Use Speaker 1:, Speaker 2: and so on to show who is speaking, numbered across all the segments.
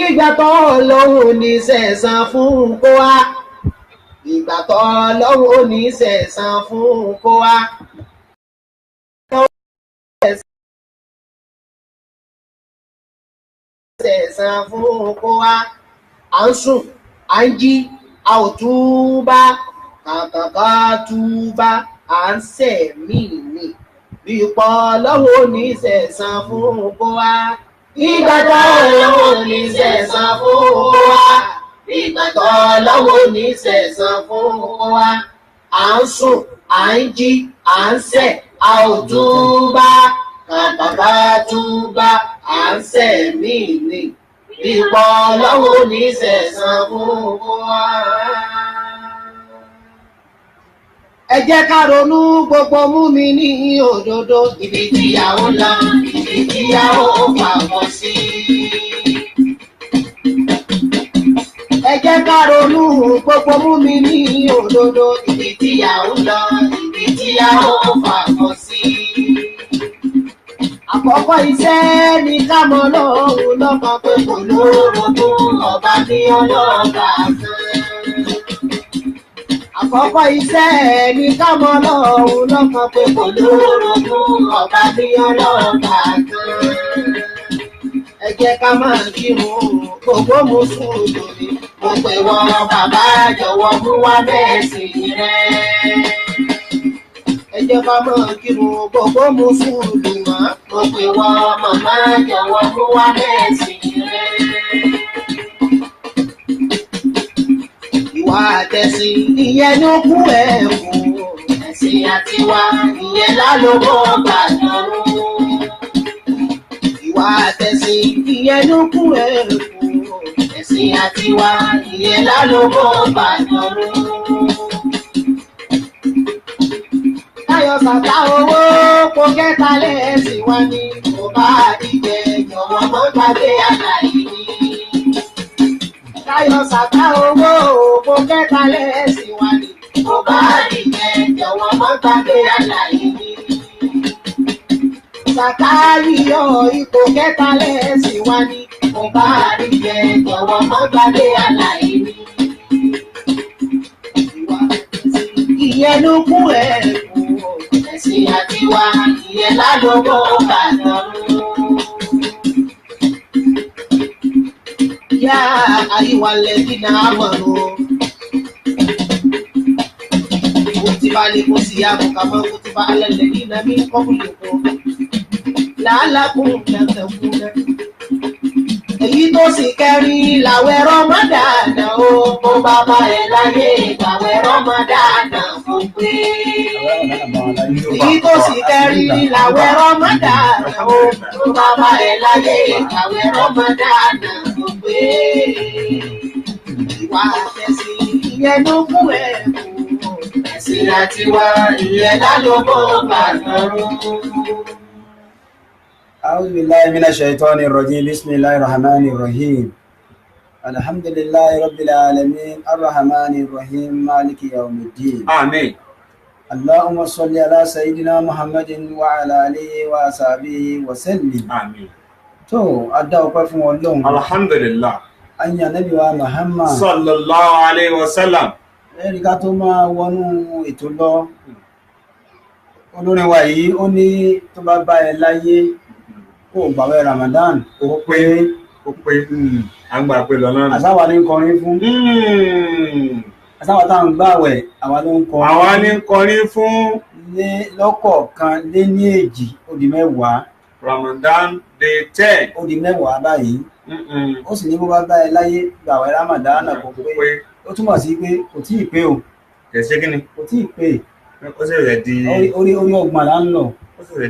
Speaker 1: Ìgbà tó lọ́wọ́ ní sẹ̀san fún kó wá. Ìgbà tó lọ́wọ́ ní sẹ̀san fún kó wá. Sẹ̀san fún kó wá. À ń sùn, à ń jí, a ò túbá. Kàkàkà túbá, à ń sẹ̀mí ni. Ìpọ̀ lọ́wọ́ ní sẹ̀san fún kó wá. Ìgbà tó lọ́wọ́ ní sẹ̀san fún kó wá. Ìgbà tó lọ́wọ́ ní sẹ̀san fún kó wá. À ń sùn, à ń jí, à ń sẹ̀, a ò túbá. Kàkàkà túbá, à ń sẹ̀mí ni. Ìpọ̀ lọ́wọ́ ní sẹ̀san fún kó wá. Ẹ jẹ́ ká ronú gbogbo mùmínì òdodo. Ibi tíyàwó lọ, ibi tíyàwó pàgọ́ sí. Ẹ jẹ́ ká ronú gbogbo mùmínì òdodo. Ibi tíyàwó lọ, ibi tíyàwó pàgọ́ sí. Àkọ́kọ́ iṣẹ́ ni ká mọ Ọlọ́run lọ́kàn pé kò lórogún, ọba ní ọlọ́ba kan. Àkọ́kọ́ iṣẹ́ ni ká mọ Ọlọ́run lọ́kàn pé kò lórogún, ọba ní ọlọ́ba kan. Ẹ jẹ́ ká máa kírun gbogbo mùsùlùmí. Mo pè wọ́n bàbá jọ̀wọ́ mú wá mẹ́sìn rẹ̀. Ẹ jẹ́ ká máa kírun gbogbo mùsùlùmí. Mo pè wọ́n màmá jọ̀wọ́ mú wá mẹ́sìn rẹ̀. Ìwà àtẹ̀sìn ìyẹn ló kú ẹ̀kú. Ẹ̀sìn àtiwá ìyẹn lálóbó bàdánù. Ìwà àtẹ̀sìn ìyẹn ló kú ẹ̀kú. Ẹ̀sìn àtiwá ìyẹn lálóbó bàdánù. Táyọ̀ sàtà owó kò kẹta lẹ́sìn wá ní. Kò bá àdìjẹ jọ̀wọ́ mọ́ gbàgbé àlàyé ní. Táyọ̀ sàtà owó kò kẹta lẹ́sìn wá ní. Kò bá àdìjẹ jọ̀wọ́ mọ́ gbàgbé àlàyé ní. Sàtà yíyọ ipò kẹta lẹ́sìn wá ní. Kò bá àdìjẹ jọ̀wọ́ mọ́ gbàgbé àlàyé ní. Ìyẹn ló kú ẹ̀kú. Ẹ̀sìn àtiwá ìyẹn lálóbó bàdánù. Yá àyíwá lẹ́dínà àmọ̀rò. Kutiba alaykum siyamu kama kutiba ala alladhina min qablikum la'allakum tattaqun. Èyí tó sì kẹrin làwẹ̀ Rọ́mọdánà o. Mo bàbá ẹ̀ láyé ìgbàwẹ̀ Rọ́mọdánà fún pé. Èyí tó sì kẹrin làwẹ̀ Rọ́mọdánà o. Mo bàbá ẹ̀ láyé ìgbàwẹ̀ Rọ́mọdánà fún pé. Ìwà àtẹ̀sìn ìyẹn ló kú ẹ̀kú. Ẹ̀sìn àtiwá ìyẹn lálóbó bàdánù.
Speaker 2: أعوذ بالله من الشيطان الرجيم بسم الله الرحمن الرحيم الحمد لله رب العالمين الرحمن الرحيم مالك يوم الدين
Speaker 3: آمين.
Speaker 2: اللهم صل على سيدنا محمد وعلى آله وصحبه وسلم
Speaker 3: آمين.
Speaker 2: tó adá ọpẹ́ fún Ọlọ́run
Speaker 3: Alhamdulillah.
Speaker 2: anya nabi wa Muhammad
Speaker 3: Sallallahu alayhi wa sallam.
Speaker 2: ẹ̀rí ká tó máa wọnú ètò lọ olórin wa yìí ó ní tó bá bá ẹ láyé kó gbààwẹ̀ Ramadan
Speaker 3: Ó pé àgbà pé lọ́nà.
Speaker 2: àsáwà ní kọrin fún àsáwà táwọn gbààwẹ̀ àwa ló ń kọrin
Speaker 3: Àwa ní kọrin fún
Speaker 2: lé lọ́kọ̀ọ̀kan lé ní èjì ó di mẹ́wàá
Speaker 3: Ramadan day 10.
Speaker 2: ó di mẹ́wàá báyìí ó sì ní bó bá bá ẹ láyé gbààwẹ̀ Ramadan kò pé ó túmọ̀ sí pé kò tí ì pé o
Speaker 3: Kẹ̀sẹ́ kí ni?
Speaker 2: kò tí ì pé
Speaker 3: Ó sì rẹ̀ di
Speaker 2: orí ọgbọ̀n là ń lọ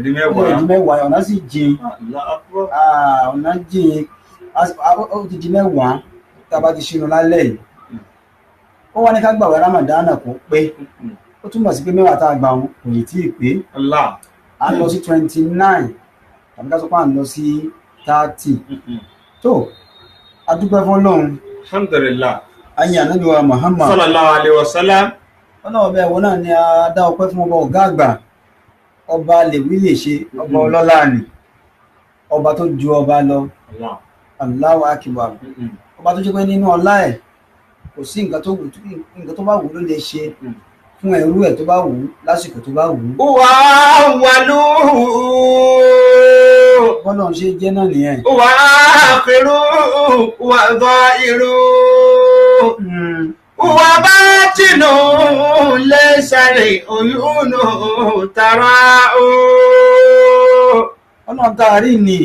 Speaker 3: di
Speaker 2: ó
Speaker 3: mẹ́wàá.
Speaker 2: di mẹ́wàá ọ̀nà sì jìn
Speaker 3: Allahu Akbar.
Speaker 2: ọ̀nà jìn ó ti di mẹ́wàá tá a bá ti ṣínú lálẹ́ yìí ó wá ní ká gbààwẹ̀ Ramadan kò pé ó túmọ̀ sí pé mẹ́wàá tá a gbà wọn kò yìí tí ì pé
Speaker 3: Allah.
Speaker 2: à ń lọ sí 29 tàbí ká sọ pé à ń lọ sí 30 tó a dúpẹ́ fún Ọlọ́run
Speaker 3: Alhamdulillah.
Speaker 2: ayé ànábì wa Muhammad
Speaker 3: Sallallahu alayhi wa sallam.
Speaker 2: ọlọ́wọ́ bẹ́ẹ̀ wọ́n náà ni a dá ọpẹ́ fún ọba ọ̀gá àgbà ọba lèwí lè ṣe ọba ọlọ́lá ni ọba tó ju ọba lọ
Speaker 3: Allah.
Speaker 2: Allahu akbar. Ọba tó jẹ́ pé nínú ọlá ẹ̀ kò sí nǹkan tó bá wù ló lè ṣe fún ẹrú ẹ̀ tó bá wù lásìkò tó bá wù.
Speaker 3: wà wà ló.
Speaker 2: bọ́lá ń ṣe jẹ́ náà nìyẹn.
Speaker 3: wà á kérò wà gbọ́ irú. wà bá tìǹù lẹ́sàrẹ̀ olúùnù tààrà o.
Speaker 2: ọlọ́run tá a rí ni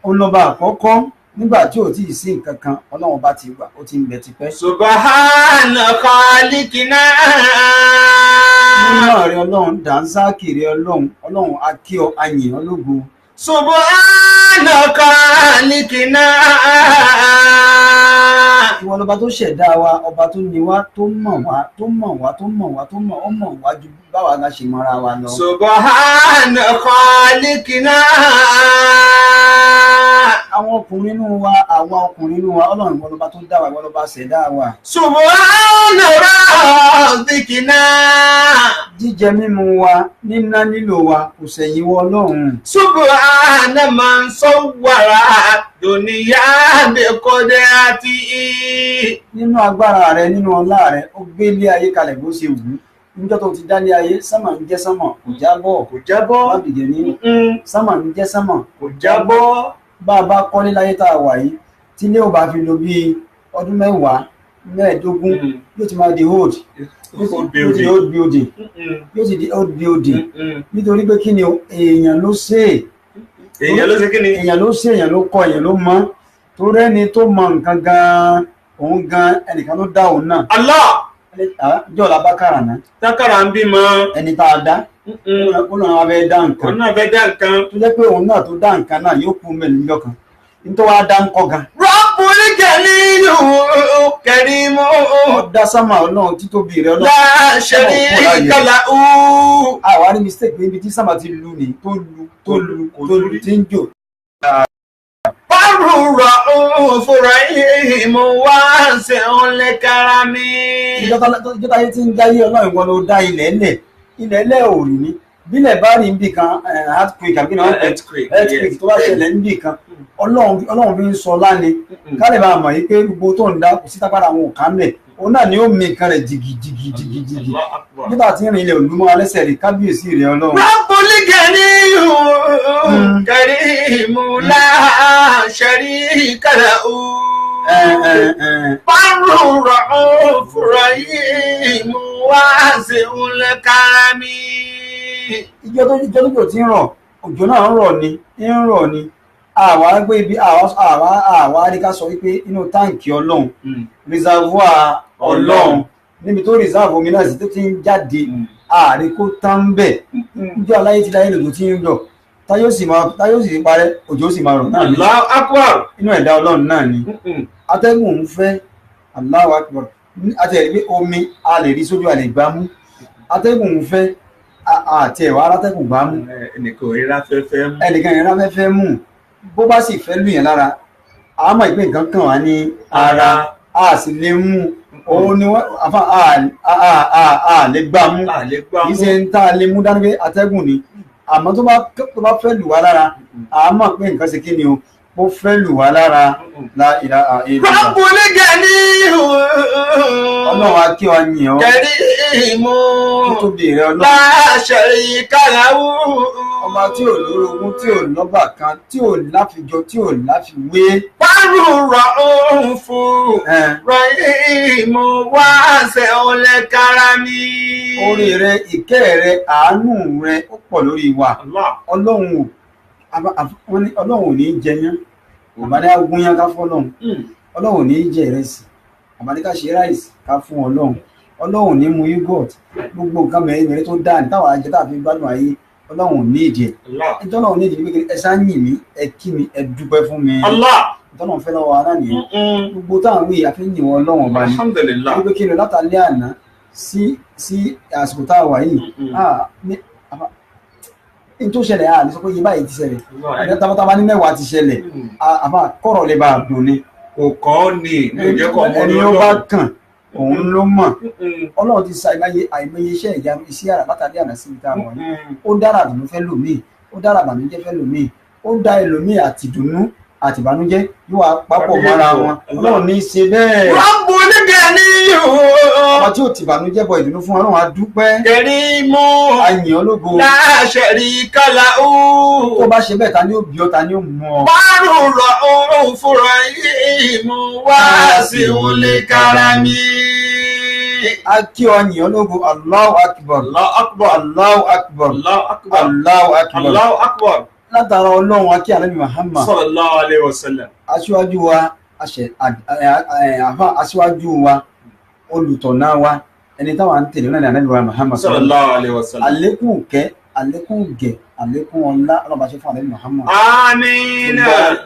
Speaker 2: òun lọ́ba àkọ́kọ́ nígbà tí ò tí ì sí nǹkan kan ọlọ́run bá ti gbà ó ti ń bẹ tipẹ́.
Speaker 3: subahana khalikina.
Speaker 2: nínú ọ̀rẹ́ ọlọ́run dànsákì rẹ ọlọ́run akíọ ayìn ológo.
Speaker 3: subahana khalikina.
Speaker 2: ìwọ lọba tó ṣẹ̀dá wa ọba tó ní wa tó mọ̀ wá ju báwa la ṣe mọ́ra wa lọ.
Speaker 3: subahana khalikina.
Speaker 2: àwọn ọkùnrin inú wa ọlọ́run ìwọ lọba tó dá wa ìwọ lọba ṣẹ̀dá wa.
Speaker 3: subahana rabbikina.
Speaker 2: jíjẹ mímu wa níná nílò wa kò sẹ̀yìn wọ ọlọ́run.
Speaker 3: subahana man sawwara dunya bi qadratihi.
Speaker 2: nínú agbára rẹ nínú ọlá rẹ ó gbé ilé ayé kalẹ̀ bó ṣe wù ú níjọ́ tó ti dálé ayé sánmà ń jẹ́ sánmà kò jábọ́ má bìgẹ̀ ní sánmà ń jẹ́ sánmà
Speaker 3: kò jábọ́.
Speaker 2: bá a bá kọ́lé láyé tá a wà yìí tí ilé ò bá fi lo bíi ọdún 10-15 yóò ti máa di old building nítorí pé kí ni èèyàn ló ṣe èèyàn ló kọ́ èèyàn ló mọ̀ tó rẹ́ni tó mọ nǹkan gan-an òun gan ẹnìkan ló dá òun náà.
Speaker 3: Allah.
Speaker 2: jọ́ la bá kàrà náà.
Speaker 3: tákàrà ń bímọ.
Speaker 2: ẹni tá a dá. ó náà wá fẹ́ dá nǹkan.
Speaker 3: òun náà fẹ́ dá nǹkan.
Speaker 2: tó jẹ́ pé òun náà tó dá nǹkan náà yóò kú mẹ́rin níjọ́ kan. nítorí wàá dá nǹkan gan.
Speaker 3: Rabbul Karim.
Speaker 2: ọ̀dà sámà ọlọ́run títóbi rẹ̀ ọlọ́run.
Speaker 3: La sharika lahu.
Speaker 2: àwa rí mistake pé ibi tí sámà ti lu ni tó lu tí ń jò.
Speaker 3: Fúra'ímù wá ṣe ń lè kára mi.
Speaker 2: ìjọba ayé tí ń dáyé ọlọ́run wọn ló dá ilẹ̀ ò rí ní bílẹ̀ bá rí níbì kan earthquake àbí náà earthquake tó bá ṣẹlẹ̀ níbì kan ọlọ́run fi ń sọ láni ká lè máa mọ̀ yí pé gbogbo tó ń dá kò sí tápára àwọn òkà mẹ́ òun náà ni ó mi nǹkan rẹ̀ jìgìjìgì nígbà tí ìrìn ilẹ̀ olúmọ alẹ́sẹ̀ rí kábíyèsí rẹ̀ ọlọ́run.
Speaker 3: Rabbul Karim la sharika lahu. Fúra'ímù wá ṣe ń lè kára mi.
Speaker 2: ìjọ tó ti ń rọ̀ òjò náà ń rọ̀ ni àwa gbé ibi àwa adíká sọ wípé inú táǹkì ọlọ́run reservoir ọlọ́run níbi tó reserve omi náà sí tó ti ń jáde ààrẹ kó tán bẹ̀ níjọ́ aláyé ti láyé lòdò tí ń rọ̀ táyọ̀ sì parẹ́ òjò sì máa rọ̀ náà ní
Speaker 3: Allahu Akbar.
Speaker 2: inú ẹ̀dá ọlọ́run náà ni atẹ́gùn ń fẹ́ Allahu Akbar àtẹ̀rí pé omi a lè rí sójú a lè gbá mú atẹ́gùn ń fẹ́ àti ẹ̀wà alátẹ́gùn gbá mú
Speaker 3: ẹnìkan ìrírá
Speaker 2: fẹ́fẹ́ mú bó bá sì fẹ́ lù yẹn lára àmọ́ ìpín nǹkan kan wà ní ara a sì lè mú òun ni wọ́n a lè gbá mú kì í ṣe ń tá a lè mú dání pé atẹ́gùn ni àmọ́ tó bá fẹ́ lù wá lára àmọ́ pé nǹkan ṣe kí ni o bó fẹ́ lù wá lára la ilaha illallah.
Speaker 3: Rabbul Karim.
Speaker 2: ọlọ́run á kí wa yìn ọ́
Speaker 3: Karim.
Speaker 2: tóbi rẹ ọlọ́run.
Speaker 3: La sharika lahu.
Speaker 2: ọba tí ò lórogún tí ò lọ́bà kan tí ò láfijọ tí ò láfiwé.
Speaker 3: Fúra'ímù wá ṣe ń lè kára mi.
Speaker 2: orí rẹ ìkẹ́ rẹ àánú rẹ ó pọ̀ lórí wa ọlọ́run ò ní jẹyán àbádé agúnyán ká fọ́lọ́run ọlọ́run ò ní jẹ ìrẹsì àbádé ká ṣe ráìsì ká fún ọlọ́run ọlọ́run ò ní mu yúgọ̀t gbogbo nǹkan mẹ́rin tó dáa ní táwọn ajẹ́ tàbí gbádùn ayé ọlọ́run ò ní ìdí ẹ̀ ìtọ́lọ́run ní ìdí pé ẹ ṣá yìn mí ẹ kí mi ẹ dúpẹ́ fún mi ìtọ́lọ́run fẹ́ lọ́wọ́ ara nìyẹn gbogbo táwọn wí àfihàn wọn ọlọ́run ọba ní wípé kí ni látàlẹ́ àná sí àsìkò tá a wà yìí ní tó ṣẹlẹ̀ ní sọ pé yìí báyìí ti ṣẹlẹ̀ tábátàbá ní 10 ti ṣẹlẹ̀ àbá kọ̀rọ̀ lè bá a dùn ni
Speaker 3: kò kọ́ ni
Speaker 2: ẹni ó bá kàn òun ló mọ̀ ọlọ́run ti sa àìmọye iṣẹ́ ìyanu iṣẹ́ àrà látàlẹ́ àná sí ìta wọn ó dára àdùnnú fẹ́ lòmíì ó dára àbànújẹ́ fẹ́ lòmíì ó dá ẹlòmíì àti ìdùnnú àtìbànújẹ́ yóò wá papọ̀ mọ́ra wọn Ọlọ́run ní í ṣe bẹ́ẹ̀.
Speaker 3: Rabbul Ganiyyu.
Speaker 2: Ọba tí ò tìbànújẹ́ bọ ìdùnnú fún Ọlọ́run á dúpẹ́.
Speaker 3: Karimu.
Speaker 2: Àyìn ológo.
Speaker 3: La sharika lahu.
Speaker 2: Tó bá ṣe bẹ́ẹ̀ ta ni ó bí ọ ta ni ó mú ọ.
Speaker 3: Barur ra'ufur rahim wasi'ul karami.
Speaker 2: Akí ọyìn ológo Allahu Akbar.
Speaker 3: Allahu akbar.
Speaker 2: Allahu Akbar.
Speaker 3: Allahu akbar.
Speaker 2: Allahu Akbar.
Speaker 3: Allahu akbar.
Speaker 2: Látara Ọlọ́run akí Ànábì Muhammad.
Speaker 3: Sallallahu alaihi wasallam.
Speaker 2: Aṣíwájú wa aṣíwájú wa olùtọ̀nà wa ẹni táwa ń tẹ̀lé náà ní Ànábì Muhammad.
Speaker 3: Sallallahu alaihi wasallam.
Speaker 2: Àlékún kẹ́ àlékún gẹ̀ àlékún ọlá ọlọ́ba ṣe fún Ànábì Muhammad.
Speaker 3: Àmín.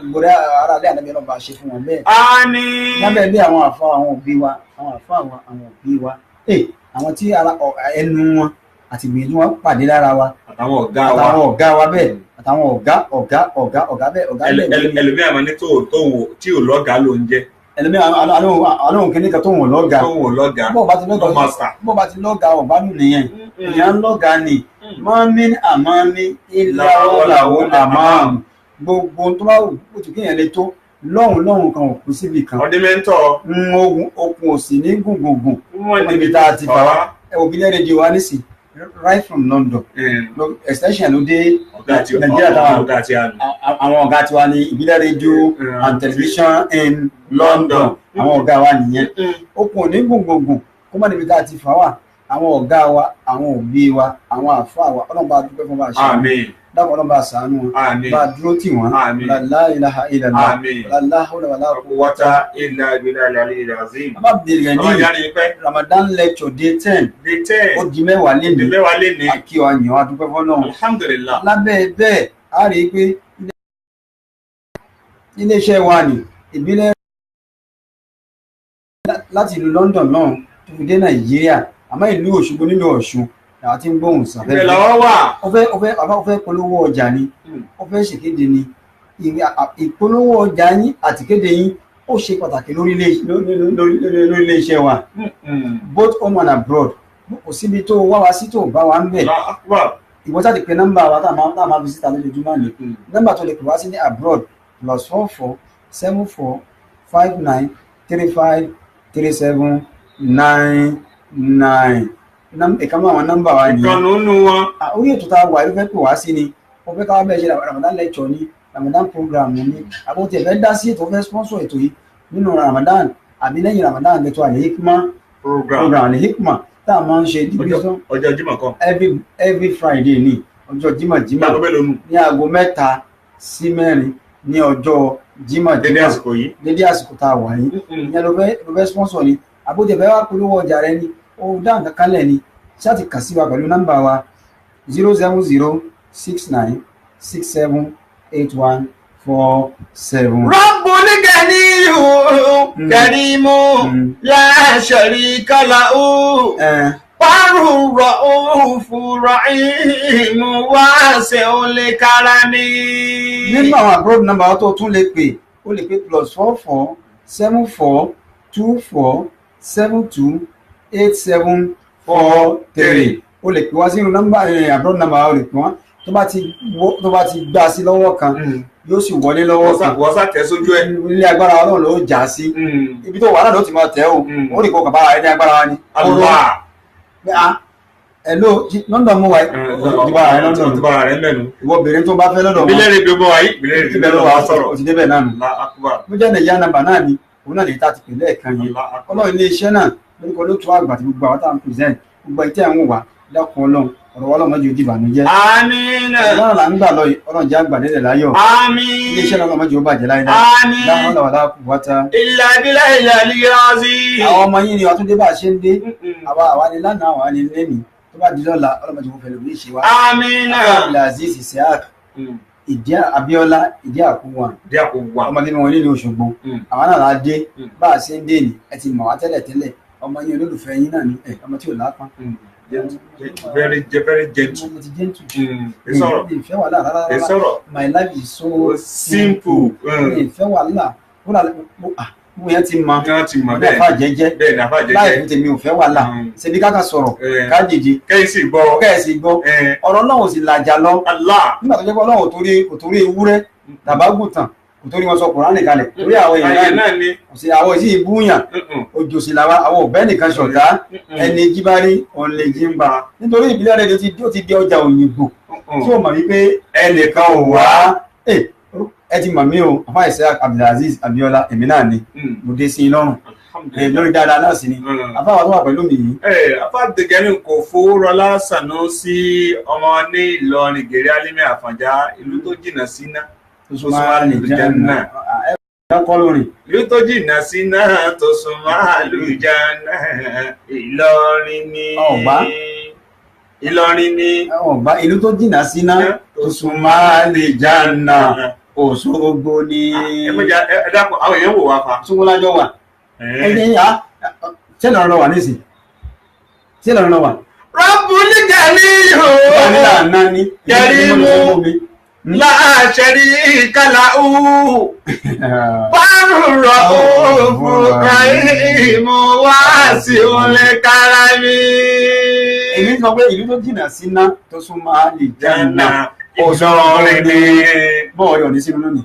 Speaker 2: Gbogbo ara lé Ànábì ọlọ́ba ṣe fún wọn bẹ́ẹ̀.
Speaker 3: Àmín.
Speaker 2: Lábẹ́ bí àwọn àfa àwọn òbí wa àwọn àfa àwọn òbí wa àwọn tí ẹnu wọn àti ìgbìyànjú wọn pàdé lára wa
Speaker 3: Àtàwọn ọ̀gá wa.
Speaker 2: àtàwọn ọ̀gá wa bẹ́ẹ̀ àtàwọn ọ̀gá bẹ́ẹ̀
Speaker 3: ẹlòmíràn máa ní tí ò lọ́gàá ló ń jẹ́.
Speaker 2: ẹlòmíràn alóhùn kìíní kan tó wọ̀n lọ́gàá
Speaker 3: tó wò lọ́gàá.
Speaker 2: bó bá ti lọ́gàá ọ̀bá nù nìyẹn ìyẹn lọ́gàá ni mọ́mí àmọ́mí ìlàwọ́làwọ́ àmọ́ gbogbo tó bá wù ó ti kéèyàn lè tó lọ́hùn kan òkú síbi kan
Speaker 3: ọdímẹ́ntọ̀
Speaker 2: okùn òsì ní gùngùngùn níbi tá a ti fà wá òbílẹ̀ rédíò wa nísì right from London extension ló dé Nàìjíríà táwọn àwọn ọ̀gá tiwa ní ìbílẹ̀ rédíò and television in London àwọn ọ̀gá wa nìyẹn okùn òní gùngùngùn kó má níbi tá a ti fà wá àwọn ọ̀gá wa àwọn òbí wa àwọn àfáà wa Ọlọ́run bá dúpẹ́ fún bá ṣe dákọ̀ Ọlọ́run bá ṣàánú wọn bá dúró tì wọ́n la ilaha illallah la hawla wala quwwata
Speaker 3: illa billahi al-aliyyil azim.
Speaker 2: bàbá bìrì ní Ramadan lecture day 10 ó di mẹ́wàá lénìí àkí ọ̀yàn wa dúpẹ́ fọ́nà
Speaker 3: alhamdulillah.
Speaker 2: lábẹ́ bẹ́ẹ̀ a rí i pé iléeṣẹ́ wa ní ìbílẹ̀ láti ìlú London náà tó fi dé Nàìjíríà àmọ́ ìlú Òṣogbo nílùú Ọ̀ṣun làwọn tí ń gbóhùn sàfẹ́
Speaker 3: ìbẹ̀ làwọn wà.
Speaker 2: ó fẹ́ polówó ọjà ni ó fẹ́ ṣèkéde ni ìpolówó ọjà yín àtìkéde yín ó ṣe pàtàkì lórí iléeṣẹ́ wa both home and abroad kò síbi tó wá wá sí tó bá wa ń bẹ̀ ìwọ́n sáà ti pe nọ́mbà wa tá a máa fi síta lójoojúmọ́ ni nọ́mbà tó lè pè wá sí ní abroad +44 74 59 35 37 99 ìkànnì àwọn nọ́mbà wa ni
Speaker 3: ìkànnì nínú wọn.
Speaker 2: orí ètò tá a wà ló fẹ́ pè wá sí ni wọ́n fẹ́ káwá bẹ́ẹ̀ ṣe Ramadan lecture ni Ramadan program ni àbótí ẹ̀fẹ́ dá sí ètò fẹ́ sponsor ètò yìí nínú Ramadan àbí lẹ́yìn Ramadan lẹ́tọ̀ Al-Hikmah program Al-Hikmah tá a máa ń ṣe
Speaker 3: ọjọ́ Jímọ̀ kan
Speaker 2: every Friday ni ọjọ́ Jímọ̀ ní aago 3 sí 4 ní ọjọ́ Jímọ̀ dédé àsìkò tá a wà yìí ìyẹn ló fẹ́ sponsor ni àbótí ẹ̀fẹ́ wá polówó ọjà rẹ ni ó dáhùn kankan lẹ̀ ni ṣáàtì kà sí wa pẹ̀lú nọ́mbà wa 07069678147.
Speaker 3: Rabbul Ganiyyu Karimu la sharika lahu Barur ra'ufur rahim wasi'ul karami.
Speaker 2: Nínú àwọn abroad nọ́mbà wa tó tún lè pè ó lè pè +44 74 24 72 8743 o lè pè wá sínú nọ́mbà abroad number o lè pè wọ́n tó bá ti gbà sí lọ́wọ́ kan yóò sì wọlé lọ́wọ́ kan
Speaker 3: wọ́n sá tẹ̀ sójú ẹ̀
Speaker 2: ilé agbára Ọlọ́run ló já sí ibi tó wà náà ló ti máa tẹ̀ ó rí kó kàbára ẹni agbára wa ni hello London mú wa
Speaker 3: ìdíbára rẹ̀ mẹ́nu
Speaker 2: ìwọ bèrè tó bá fẹ́ lọ́dọ̀ wọn
Speaker 3: ìbílẹ̀ rẹ̀ bí ó bọ́ wáyé ìbílẹ̀ rẹ̀ wà sọ̀rọ̀
Speaker 2: ó ti débẹ̀ náà nù bó jẹ́ Nàìjíríà nàmbà náà ni òun náà lè ta ti pè lẹ́ẹ̀kan yẹn Ọlọ́run ilé iṣẹ́ náà lórúkọ ló tún àgbà tí gbogbo àwọn táwọn present gbogbo ìtẹ́ àwọn wà dákun Ọlọ́run ọ̀rọ̀ Ọlọ́run mọ́jú ojú ìbànújẹ́.
Speaker 3: Àmín.
Speaker 2: Ọlọ́run là ń gbà lọ Ọlọ́run jẹ́ àgbà délẹ̀ láyọ̀.
Speaker 3: Àmín.
Speaker 2: Ilé iṣẹ́ náà mọ́jú ó bàjẹ́ láyé náà.
Speaker 3: Àmín.
Speaker 2: Láwọn ọ̀làwà láàkú wáta.
Speaker 3: Illa billahil aliyyil azim.
Speaker 2: Àwọn ọmọ yín ni wàá tún dé bá a ṣe ń dé. Àwa ni lánàá àwa ni lẹ́nìí tó bá di lọ́la Ọlọ́run mọ́jú ó fẹ́lẹ̀ bí ìṣe wa.
Speaker 3: Àmín.
Speaker 2: Abdulaziz Isiaq ìdí Abíọ́lá ìdí àkúwà. Ọmọ nínú wọn nílùú Òṣogbo. Àwọn náà la dé bá a ṣe ń dé ni ẹ ti mọ̀ wá tẹ́lẹ̀ ọmọ yín olólùfẹ́ yín náà ni ọmọ tí ò lápá.
Speaker 3: Very gentle.
Speaker 2: Ìfẹ́ wàhálà rárá. My life is so
Speaker 3: simple.
Speaker 2: Ìfẹ́ wàhálà mo yẹn ti mọ
Speaker 3: bẹ́ẹ̀
Speaker 2: nàfà jẹ́jẹ́ láì fún tèmi ò fẹ́ wàhálà ṣebí káka sọ̀rọ̀ ká dìde
Speaker 3: kẹ́sì gbọ́
Speaker 2: ọ̀rọ̀ náà ò sì làjà lọ nígbà tó jẹ́ pé Ọlọ́run ò torí ewúrẹ́ tàbágùntàn kò tó ní wọn sọ Kùránì kalẹ̀ torí àwọn èèyàn náà
Speaker 3: ni
Speaker 2: ọ̀sẹ̀ àwọn ìsì ìbúyàn òjò sì làwa àwọn ọ̀bẹ nìkan ṣọ̀tá ẹni jíbárí ọ̀lẹ jíǹba nítorí ìbílẹ̀ rẹ̀ ó ti di ọjà òyìnbó tí ó mọ̀ wípé ẹnìkan ò wá ẹ ti mọ̀ mí o àfáà Isiaq Abdulaziz Abiola èmi náà ni mo dé sí i lọ́rùn lórí dáadáa náà sí ni àfáà tó wà pẹ̀lú mi yìí.
Speaker 3: àfáà Abdulgani kò Fowórọlá Sanusi ọmọ ní Ìlọrin Gèrè Alimi Àfọ̀njá ìlú tó jìnnà síná tó súnmọ́ àlùjánnà. ìlú tó jìnnà síná tó súnmọ́ àlùjánnà Ìlọrin ni. Ìlọrin ni.
Speaker 2: ìlú tó jìnnà síná tó súnmọ́ àlùjánnà Òṣogbo ni.
Speaker 3: ẹ dákun àwọn èèyàn wò wá fa.
Speaker 2: Súnmọ́lájọ́ wà. ẹ̀yìn yá ṣé lọ́rọ̀ náà wà nísìn ṣé lọ́rọ̀ náà wà.
Speaker 3: Rabbul Ganiyyu Karimu la sharika lahu Barur Raufur Rahim Wasi'ul Karami.
Speaker 2: èmi sọ pé ìlú tó jìnnà síná tó súnmọ́ àlùjánnà
Speaker 3: Ìlọrin ni.
Speaker 2: bọ́ọ̀ yọ̀ ní sínú lónìí.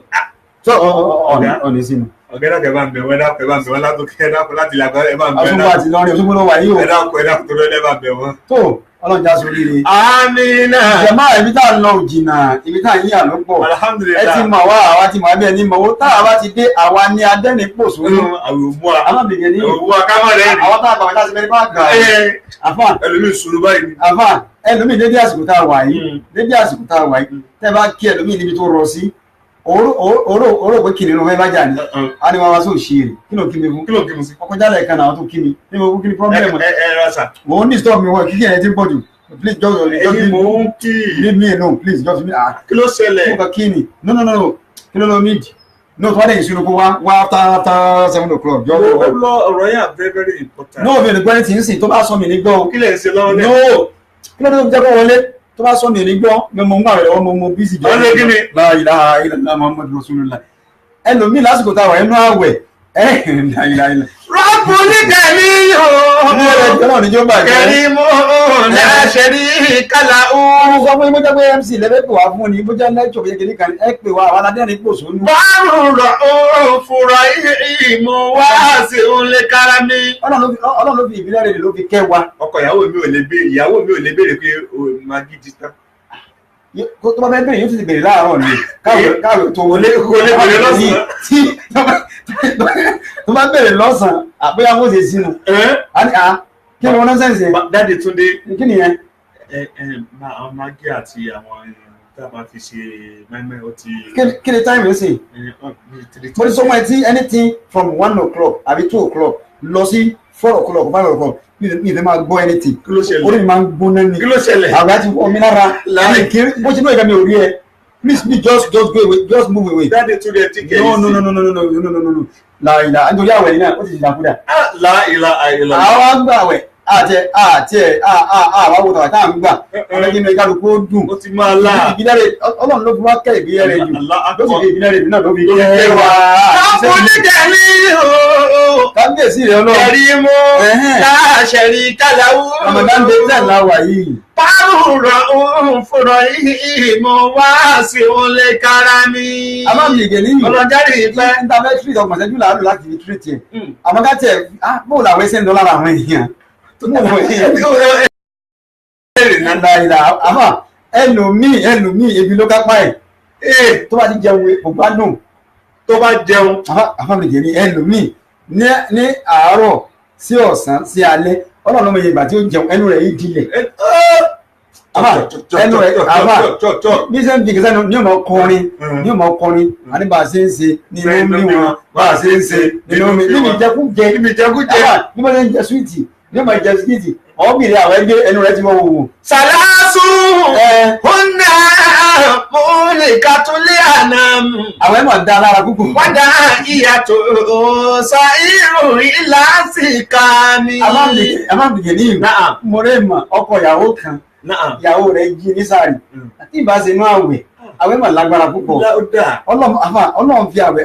Speaker 2: ọ̀nì sínú.
Speaker 3: Ọ̀gẹ́dà kẹ bá ń bẹ̀ wọ́n dákọ̀ ẹ bá ń bẹ̀ wọ́n látòkè ẹ̀dákọ̀ láti làgbà ẹ bá ń bẹ̀ wọ́n.
Speaker 2: Òṣogbo àti Ìlọrin Òṣogbo ló wà yìí o.
Speaker 3: ẹ̀dákọ̀ tó lọ́lẹ́ bá bẹ̀ wọ́n.
Speaker 2: tó ọlọ́jà sórí rẹ̀.
Speaker 3: Àmín.
Speaker 2: jẹ̀má ibi tá à ń lọ jìnnà ibi tá à ń yà ló pọ̀.
Speaker 3: Alhamdulillah.
Speaker 2: ẹ ti mọ̀ wá àwa ti mọ̀ ẹbí ẹni mọ̀ owó tá àwa ti dé àwa ní adẹ́ni pòṣónú.
Speaker 3: àwòmúwa
Speaker 2: alábìgẹ ní
Speaker 3: òwúwa kámọ́rẹ́ ni.
Speaker 2: àwọn tá a gbàgbé tá a ti bẹ̀rẹ̀ bá gbà. àfà
Speaker 3: ẹlòmíì sùúrù báyìí.
Speaker 2: àfà ẹlòmíì dédé àsìkò tá a wà yìí dédé àsìkò tá a wà yìí tẹ́ bá kí ẹlòmíì níbi tó rọ sí oró pé kìnìún fẹ́ bá jà ní a ní wọn wá sí òṣìṣẹ́ kí ló kí mi fún ọkọ̀ jálẹ̀ kan náà tó kí mi ní mo kí ni problem mo ní stop mi wọ́n kíkẹ́ ẹ̀ tí ń pọ̀ jù please just leave me alone please just leave me
Speaker 3: kí ló ṣẹlẹ̀
Speaker 2: mo kàn kí ni no kí ló need no tó wá dé ìṣúná kó wá after 7 o'clock jọ
Speaker 3: ọ̀rọ̀ yà very very important.
Speaker 2: no mi ò ní gbọ́ ní tí ń sìn tó bá sọ mi ní gbọ́
Speaker 3: kí lè ń ṣe lọ́wọ́
Speaker 2: no kí ló dé tó jẹ́ kó wọlé tó bá sọ mi ní gbọ́ mo ń gbà rẹ̀ wọ́n mo bísí jẹ́
Speaker 3: ọ̀rẹ́ kí ni
Speaker 2: la ilaha illallah Muhammadu Rasulullah ẹlòmíì lásìkò táwọn ẹnu àwẹ̀ la ilaha illallah.
Speaker 3: Rabbul Ganiyyu Karimu la sharika lahu.
Speaker 2: sọ fún yín bó jẹ́ pé MC lẹ́fẹ̀ẹ́ pè wá fún ni bó jẹ́ lẹ́tọ̀ bóyá kìíní kan ẹ pè wá àwọn aládẹ́rìn pòṣónú.
Speaker 3: Barur Raufur Rahim Wasi'ul Karami.
Speaker 2: Ọlọ́run ló fi ìbílẹ̀ rẹ̀ ló fi kẹ́ wa.
Speaker 3: ọkọ ìyàwó mi ò lè béèrè pé magi di tán.
Speaker 2: tó bá fẹ́ bèrè yóò ti bèrè láàárọ̀ ni káwé tó wọlé
Speaker 3: bèrè lọ́sàn-án.
Speaker 2: tó bá bèrè lọ́sàn-án àbúyá wọ́n ṣe sínú. kí ni wọ́n náà sẹ́ǹsì.
Speaker 3: Dáàdi Túndé.
Speaker 2: kí ni yẹn.
Speaker 3: àwọn magi àti àwọn tá a máa fi ṣe mẹ́mẹ́ ọtí.
Speaker 2: kí ni táìmù yóò sè. mo ti sọ wọn ti anything from 1 o'clock àbí 2 o'clock lọ sí 4 o'clock 5 o'clock mi ìfẹ́ máa gbọ́ anything.
Speaker 3: kí ló ṣẹlẹ̀
Speaker 2: orí mi máa ń gbóná ni.
Speaker 3: kí ló ṣẹlẹ̀.
Speaker 2: àgbà ti wọ mi lára bó ṣe náà ìgbà mi ò rí ẹ please just go away just move away.
Speaker 3: Dáàdi Túndé ti kẹ́
Speaker 2: no láìla nítorí àwẹ̀ yìí náà ó ti ṣàkúdà.
Speaker 3: láìla.
Speaker 2: àwọn àgbà àwẹ̀ àwọn àwòtò àti àwọn gbà ọlọ́jìn ní kálukú ó dùn.
Speaker 3: ó ti máa lá.
Speaker 2: ìbílẹ̀ rẹ̀ ọlọ́run ló fi wá kẹ́ ìbílẹ̀ rẹ̀ jù ló sì fi ìbílẹ̀ rẹ̀ náà ló fi kẹ́ wa.
Speaker 3: Rabbul Ganiyyu
Speaker 2: kábíyèsí rẹ̀ ọlọ́run.
Speaker 3: Karimu la sharika lahu.
Speaker 2: Ramadan day ten la wà yìí.
Speaker 3: Barur Raufur Rahim Wasi'ul Karami.
Speaker 2: a máa ń yege ní
Speaker 3: ọlọ́jáde ìfẹ́.
Speaker 2: interventory ọgbọ̀n ṣẹ́jú làálù láti fi treat yẹn. àmọ́ ká tiẹ̀ bóòlù àwọn ẹsẹ̀ ń dọ́là àwọn èèyàn. àmọ́ ẹlòmíì ebi ló kápá ẹ̀ tó bá ti jẹun kò gbádùn.
Speaker 3: tó bá jẹun.
Speaker 2: àfàmìjẹ ni ẹlòmíì ní àárọ̀ sí ọ̀sán sí alẹ́ ọlọ́run ọmọ yorùbá tí ó jẹun ẹnu rẹ̀ yìí dilẹ̀. ẹnu rẹ̀ bí sẹ́ ń fi kìsẹ́ ní ọmọ kọrin àní bá a ṣe ń ṣe nínú mi wọn bá a ṣe ń ṣe nínú mi níbi ìjẹkújẹ bí wọ́n ṣe ń jẹ súwìtì ní ọmọ ìjẹ súwìtì ọ̀bìnrin àwọn ẹgbẹ́ ẹnu rẹ̀ ti wọ́n wò.
Speaker 3: Sàlásù húnà múlìkàtúlẹ̀ ànàmù.
Speaker 2: àwọn ẹ̀ máa dá lára púpọ̀.
Speaker 3: wọ́n dá ìyàtọ̀ sa irun ìlàsìkà ni.
Speaker 2: amábìgẹ̀ ní ìlú mọ̀rẹ́mà ọkọ ìyàwó kan ìyàwó rẹ̀ jí ní sàárì àti ìbáṣe inú àwẹ̀ máa lágbára púpọ̀. ọlọ́run fi àwẹ̀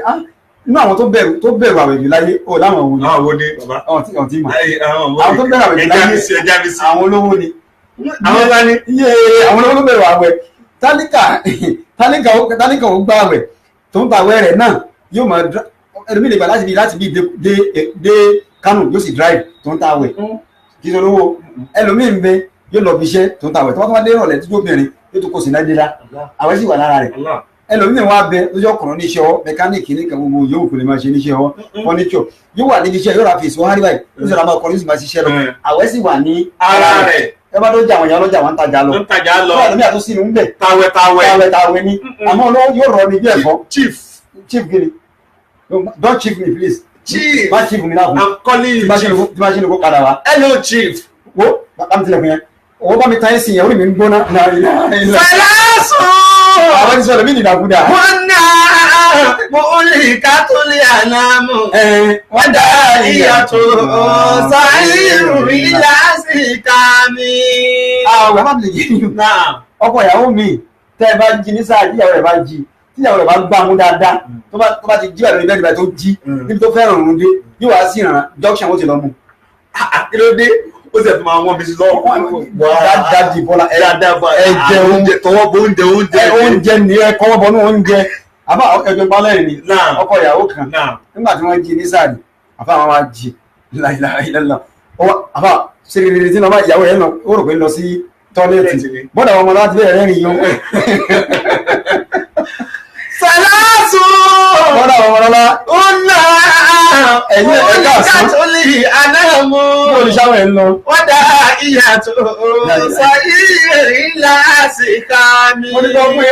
Speaker 2: inú àwọn tó bẹ̀rù àwẹ̀ jù láyé ó láwọn òun ni.
Speaker 3: àwọn wo ni bàbá.
Speaker 2: ọtí mà.
Speaker 3: àwọn
Speaker 2: tó bẹ̀rù àwẹ̀ jù láyé àwọn olówó ni.
Speaker 3: àwọn bá ní.
Speaker 2: àwọn olówó tó bẹ̀rù àwẹ̀ tálíkà ó gbá àwẹ̀ tó ń tàwẹ̀ rẹ̀ náà yóò máa ẹlòmíì lè gbà láti bí dé Kánò yóò sì drive tó ń tàwẹ̀ kí ló lówó ẹlòmíì ń bẹ yóò lọ bí iṣẹ́ tó ń tàwẹ̀ tó bá dé ìrọ̀lẹ́ tí obìnrin yóò tó kó sí náírà àwẹ̀ sì wà lára rẹ̀ ẹlòmíì wá bẹ lójú ọkùnrin níṣẹ́ ọwọ́ mẹkáníìkì ní kan gbogbo yòówù kò lè máa ṣe níṣẹ́ ọwọ́ fọ́níṣọ̀ yóò wà níbi iṣẹ́ yóò ra fèsì wọ́n á rí báyìí yóò sọ̀rọ̀ máa kọ́ ní sì máa ṣiṣẹ́ lọ àwẹ̀ sì wà ní
Speaker 3: ara rẹ̀
Speaker 2: ẹ bá tó jà wọn yà lọ́jà wọn ń tajà lọ fún ẹlòmíì àtúnṣe ìlú ń bẹ̀ tàwẹ̀ ni àmọ́ yóò rọ ní bí ẹ̀fọ́ chief gini don't chief me please
Speaker 3: chief
Speaker 2: má chief mi náà fún
Speaker 3: I'm calling you chief
Speaker 2: tí má ṣe ní kó padà wá
Speaker 3: hello chief
Speaker 2: wo bàbá mi tilẹ̀ fún yẹn owó bá mi ta ẹ̀ sìn yẹn orí mi ń gbóná
Speaker 3: fẹlẹ́sùn
Speaker 2: àwọn ti sọ̀rọ̀ mí nìdàkúdà
Speaker 3: wọn náà mo lè ká tó lè ànámù wọ́n dá ìyàtọ̀ sáyẹ̀rù ìlà sí ká mi.
Speaker 2: àwọn bàbá mi lè yé yín ọkọ ìyàwó mi tẹ́ ẹ bá jí ní sáà tíyàwó rẹ̀ bá jí tíyàwó rẹ̀ bá gbá mú dáadáa tó bá ti jí wà lórí bẹ́ẹ̀ nígbà tó jí níbi tó fẹ́ràn òun dé yóò wá sí ìrànà junction ó ti lọ mú.
Speaker 3: kí ló dé ó sì ẹ̀ tó máa wọ́n mi sí lọ́wọ́
Speaker 2: dáàdì bọ́lá
Speaker 3: ẹ̀jẹ̀ oúnjẹ tọwọ́ bọ
Speaker 2: oúnjẹ ní ẹ kọ́wọ́ bọ ní oúnjẹ àbá ẹgbẹ́ balẹ̀ ni ọkọ ìyàwó kan nígbà tí wọ́n jí ní sáà ni àbá àwọn wa jí láìláìlá àbá ṣeré tí lọ́ba ìyàwó rẹ̀ ó rò pé lọ sí tọ́lẹ́ẹ̀tì bọ́dà ọmọ láti bẹ̀rẹ̀ rẹ́rìn yó
Speaker 3: sàlásù
Speaker 2: bọ́dà ọmọ lọ́la
Speaker 3: ó nà
Speaker 2: ẹ̀yìn ẹ̀ka àsán
Speaker 3: kátólì anáàmú
Speaker 2: olùṣàwọ̀ ẹ̀ ń lọ
Speaker 3: wọ́n dá ìyàtọ̀ sáyé ńlá sí ká mi.
Speaker 2: mo ní lọ pé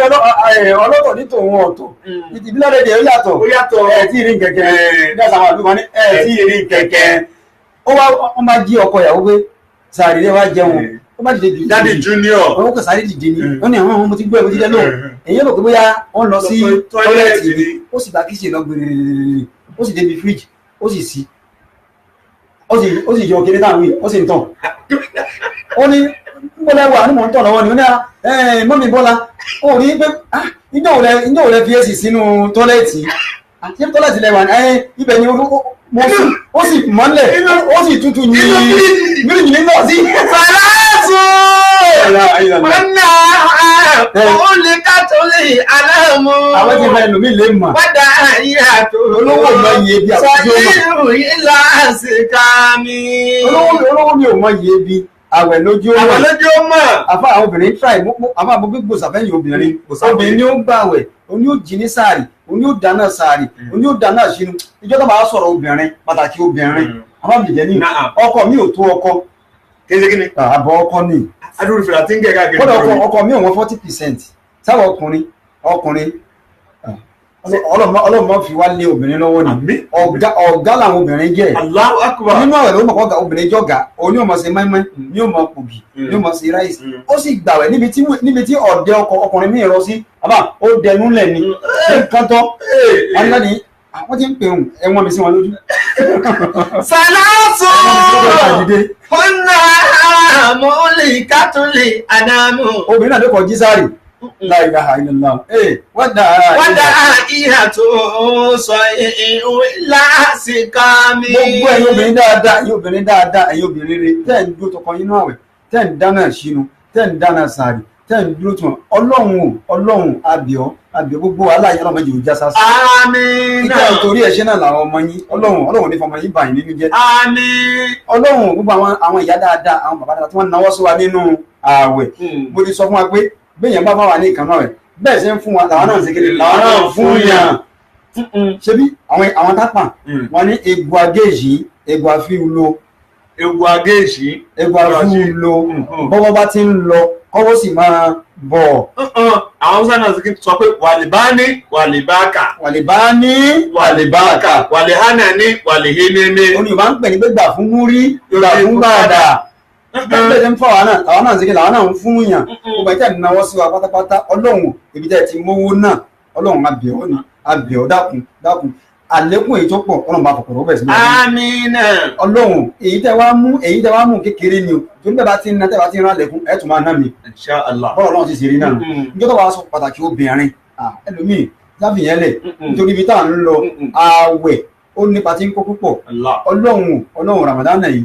Speaker 2: ọlọ́tọ̀ ní tòun ọ̀tọ̀ ìbílẹ̀ rẹ̀ ó yàtọ̀ ẹ̀ tí ì rí kẹ̀kẹ́ ní àtàwọn àdúgbò ní ẹ̀ tí ì rí kẹ̀kẹ́ ó máa jí ọkọ ìyàwó pé sàárì rẹ̀ wá jẹun ó má dìde dìde
Speaker 3: Daddy Junior
Speaker 2: ó kò sáré dìde ni ó ní àwọn ọmọ tí gbọ́ ẹ̀ mo ti dẹ́ lóhùn èyí ló pé bóyá wọ́n lọ sí tọ́lẹ́ẹ̀tì ni ó sì gba kíṣìn lọ gbèrèrè ó sì débi fíríjì ó sì sí ó sì yọ kéré táwọn yìí ó sì ń tàn ó ní bọ́lá wà ní mò ń tàn lọ́wọ́ ni ó ní mọ́mí Bọ́lá ó rí pé ìjọ ò lẹ fi èsì sínú tọ́lẹ́ẹ̀tì àti tọ́lẹ́ẹ̀tì lẹ́wà ibẹ̀ ni ó sì mọ́lẹ̀ ó sì tútù ní mílíọ̀nù nínú ọ̀sí.
Speaker 3: Fàlásù wọ́n náà ó lè ká tó lè aláàmú.
Speaker 2: Àwọn ti fẹ́ lómi lè mọ̀.
Speaker 3: Wọ́n dá ìyàtọ̀
Speaker 2: olówó mọ iye bí àkójọ mọ̀.
Speaker 3: sọ́yìnrù ìlà àsìkà mi.
Speaker 2: Olówó mi ò mọ iye bí àwẹ̀ lójú ó mọ̀.
Speaker 3: Àwọn lójú ó mọ̀.
Speaker 2: Àfa àwọn obìnrin try àfa àwọn gbogbo sàfẹ́yìn obìnrin. Obìnrin ni ó ń gbàwẹ̀, òun ni ó jí ní sáàrì, òun ni ó dáná sáàrì, òun ni ó dáná sínú. Ìjọ tó máa sọ̀rọ̀ obìnrin pàtàkì obìnrin. Àwọn àbìjẹ́ ní ọkọ mi ò tó ọkọ.
Speaker 3: Kéṣekíni.
Speaker 2: Àbọ̀ ọkọ ni.
Speaker 3: Adúrú fìlà tí ń gẹ̀ káàkiri.
Speaker 2: Kódà ọkọ mi ò wọ́n 40%. Sáwọ̀ ọkùnrin ọlọ́mọ fi wá lé obìnrin lọ́wọ́ ni ọ̀gá làwọn obìnrin jẹ́
Speaker 3: Allahu Akbar.
Speaker 2: nínú àwẹ̀ ló mọ̀ kọ́ obìnrin jọ̀gá òní ò mọ̀ sí mẹ́mẹ́ ní ò mọ̀ pògì ní ò mọ̀ sí ráìsì ó sì gbàwẹ̀ níbi tí ọ̀dẹ ọkùnrin mi rọ sí àbá ó dẹnu lẹ̀ ni ṣé nǹkan tọ́ wọn lọ́ni àwọn tí ń pè ẹ̀wọ̀n mi sí wọn lójú.
Speaker 3: Sàlásù fúnà mọ́lì kátólì àdámù.
Speaker 2: Obìnrin náà ló kọ jísàrì. La ilaha illallah. Wọ́n dá
Speaker 3: ìhà tó sọ ìlà àsìkà mi.
Speaker 2: Gbogbo ẹ̀yin obìnrin dáadáa, ẹ̀yin obìnrin dáadáa, ẹ̀yin obìnrin rere, tẹ́ ń dúró tọkọ yín náà wẹ̀, tẹ́ ń dáná ṣínú, tẹ́ ń dáná sàárì, tẹ́ ń dúró tún Ọlọ́run àbíọ́ gbogbo aláyé ọlọ́mọ yìí ò já sásì.
Speaker 3: Àmín.
Speaker 2: Ìtẹ́ ìtorí ẹ̀ṣẹ̀ náà làwọn ọmọ yín, Ọlọ́run ní fọmọ yín bàyìn nínú jẹ́.
Speaker 3: Àmín.
Speaker 2: Ọlọ́run gbogbo àwọn ìyá dáadáa, àwọn bàbá dáadáa tí wọ́n náwó sí wa nínú ààwẹ̀. Mo ti sọ fún wa pé bẹ́ẹ̀ yẹn bá fáwa ní ìkànnà rẹ̀ bẹ́ẹ̀ ṣe ń fún wa làwọn náà ń ṣe kéde làwọn náà ń fún yàn. Ṣebí àwọn tápà wọn ní egbò agéèjì egbò àfihùlò
Speaker 3: egbò agéèjì
Speaker 2: egbò àfihùlò bọ́bọ́ bá ti ń lọ kọ́wọ́ sì máa bọ̀.
Speaker 3: àwọn Hausa náà sọ pé wàlìbáni wàlìbáàkà
Speaker 2: wàlìbáni wàlìbáàkà
Speaker 3: wàlìhánàní wàlìhénéné.
Speaker 2: oníyàn ń pè ní gbégbà fún múrí gbà fún gbàdà bẹ́ẹ̀ ṣe ń fọ́ àwọn náà ń ṣe kí làwọn náà ń fún yàn gbogbo ẹ̀ tẹ́ ẹ̀ náwó sí wa pátápátá Ọlọ́run ibi tẹ́ ẹ ti mówó náà Ọlọ́run abẹ́ọ́ ni abẹ́ọ́ dákun àlékún èyí tó pọ̀ Ọlọ́run bá fọ̀kọ̀rọ̀ bẹ̀ sí.
Speaker 3: Àmín.
Speaker 2: Ọlọ́run èyí tẹ́ wá mú kékeré ni o torí bẹ́ẹ̀ bá ti ń ná tẹ́ bá ti ń rán àlékún ẹ̀ tún máa ná mi.
Speaker 3: Insha Allah.
Speaker 2: bọ́ọ̀ Ọlọ́run ti ṣe rí náà níjọ́ tó wàá sọ pàtàkì obìnrin ẹlòmíì láfìyẹn lẹ̀ nítorí ibi tá à ń lọ ààwẹ̀ ó nípa tí ń kó púpọ̀ Ọlọ́run Ramadan yìí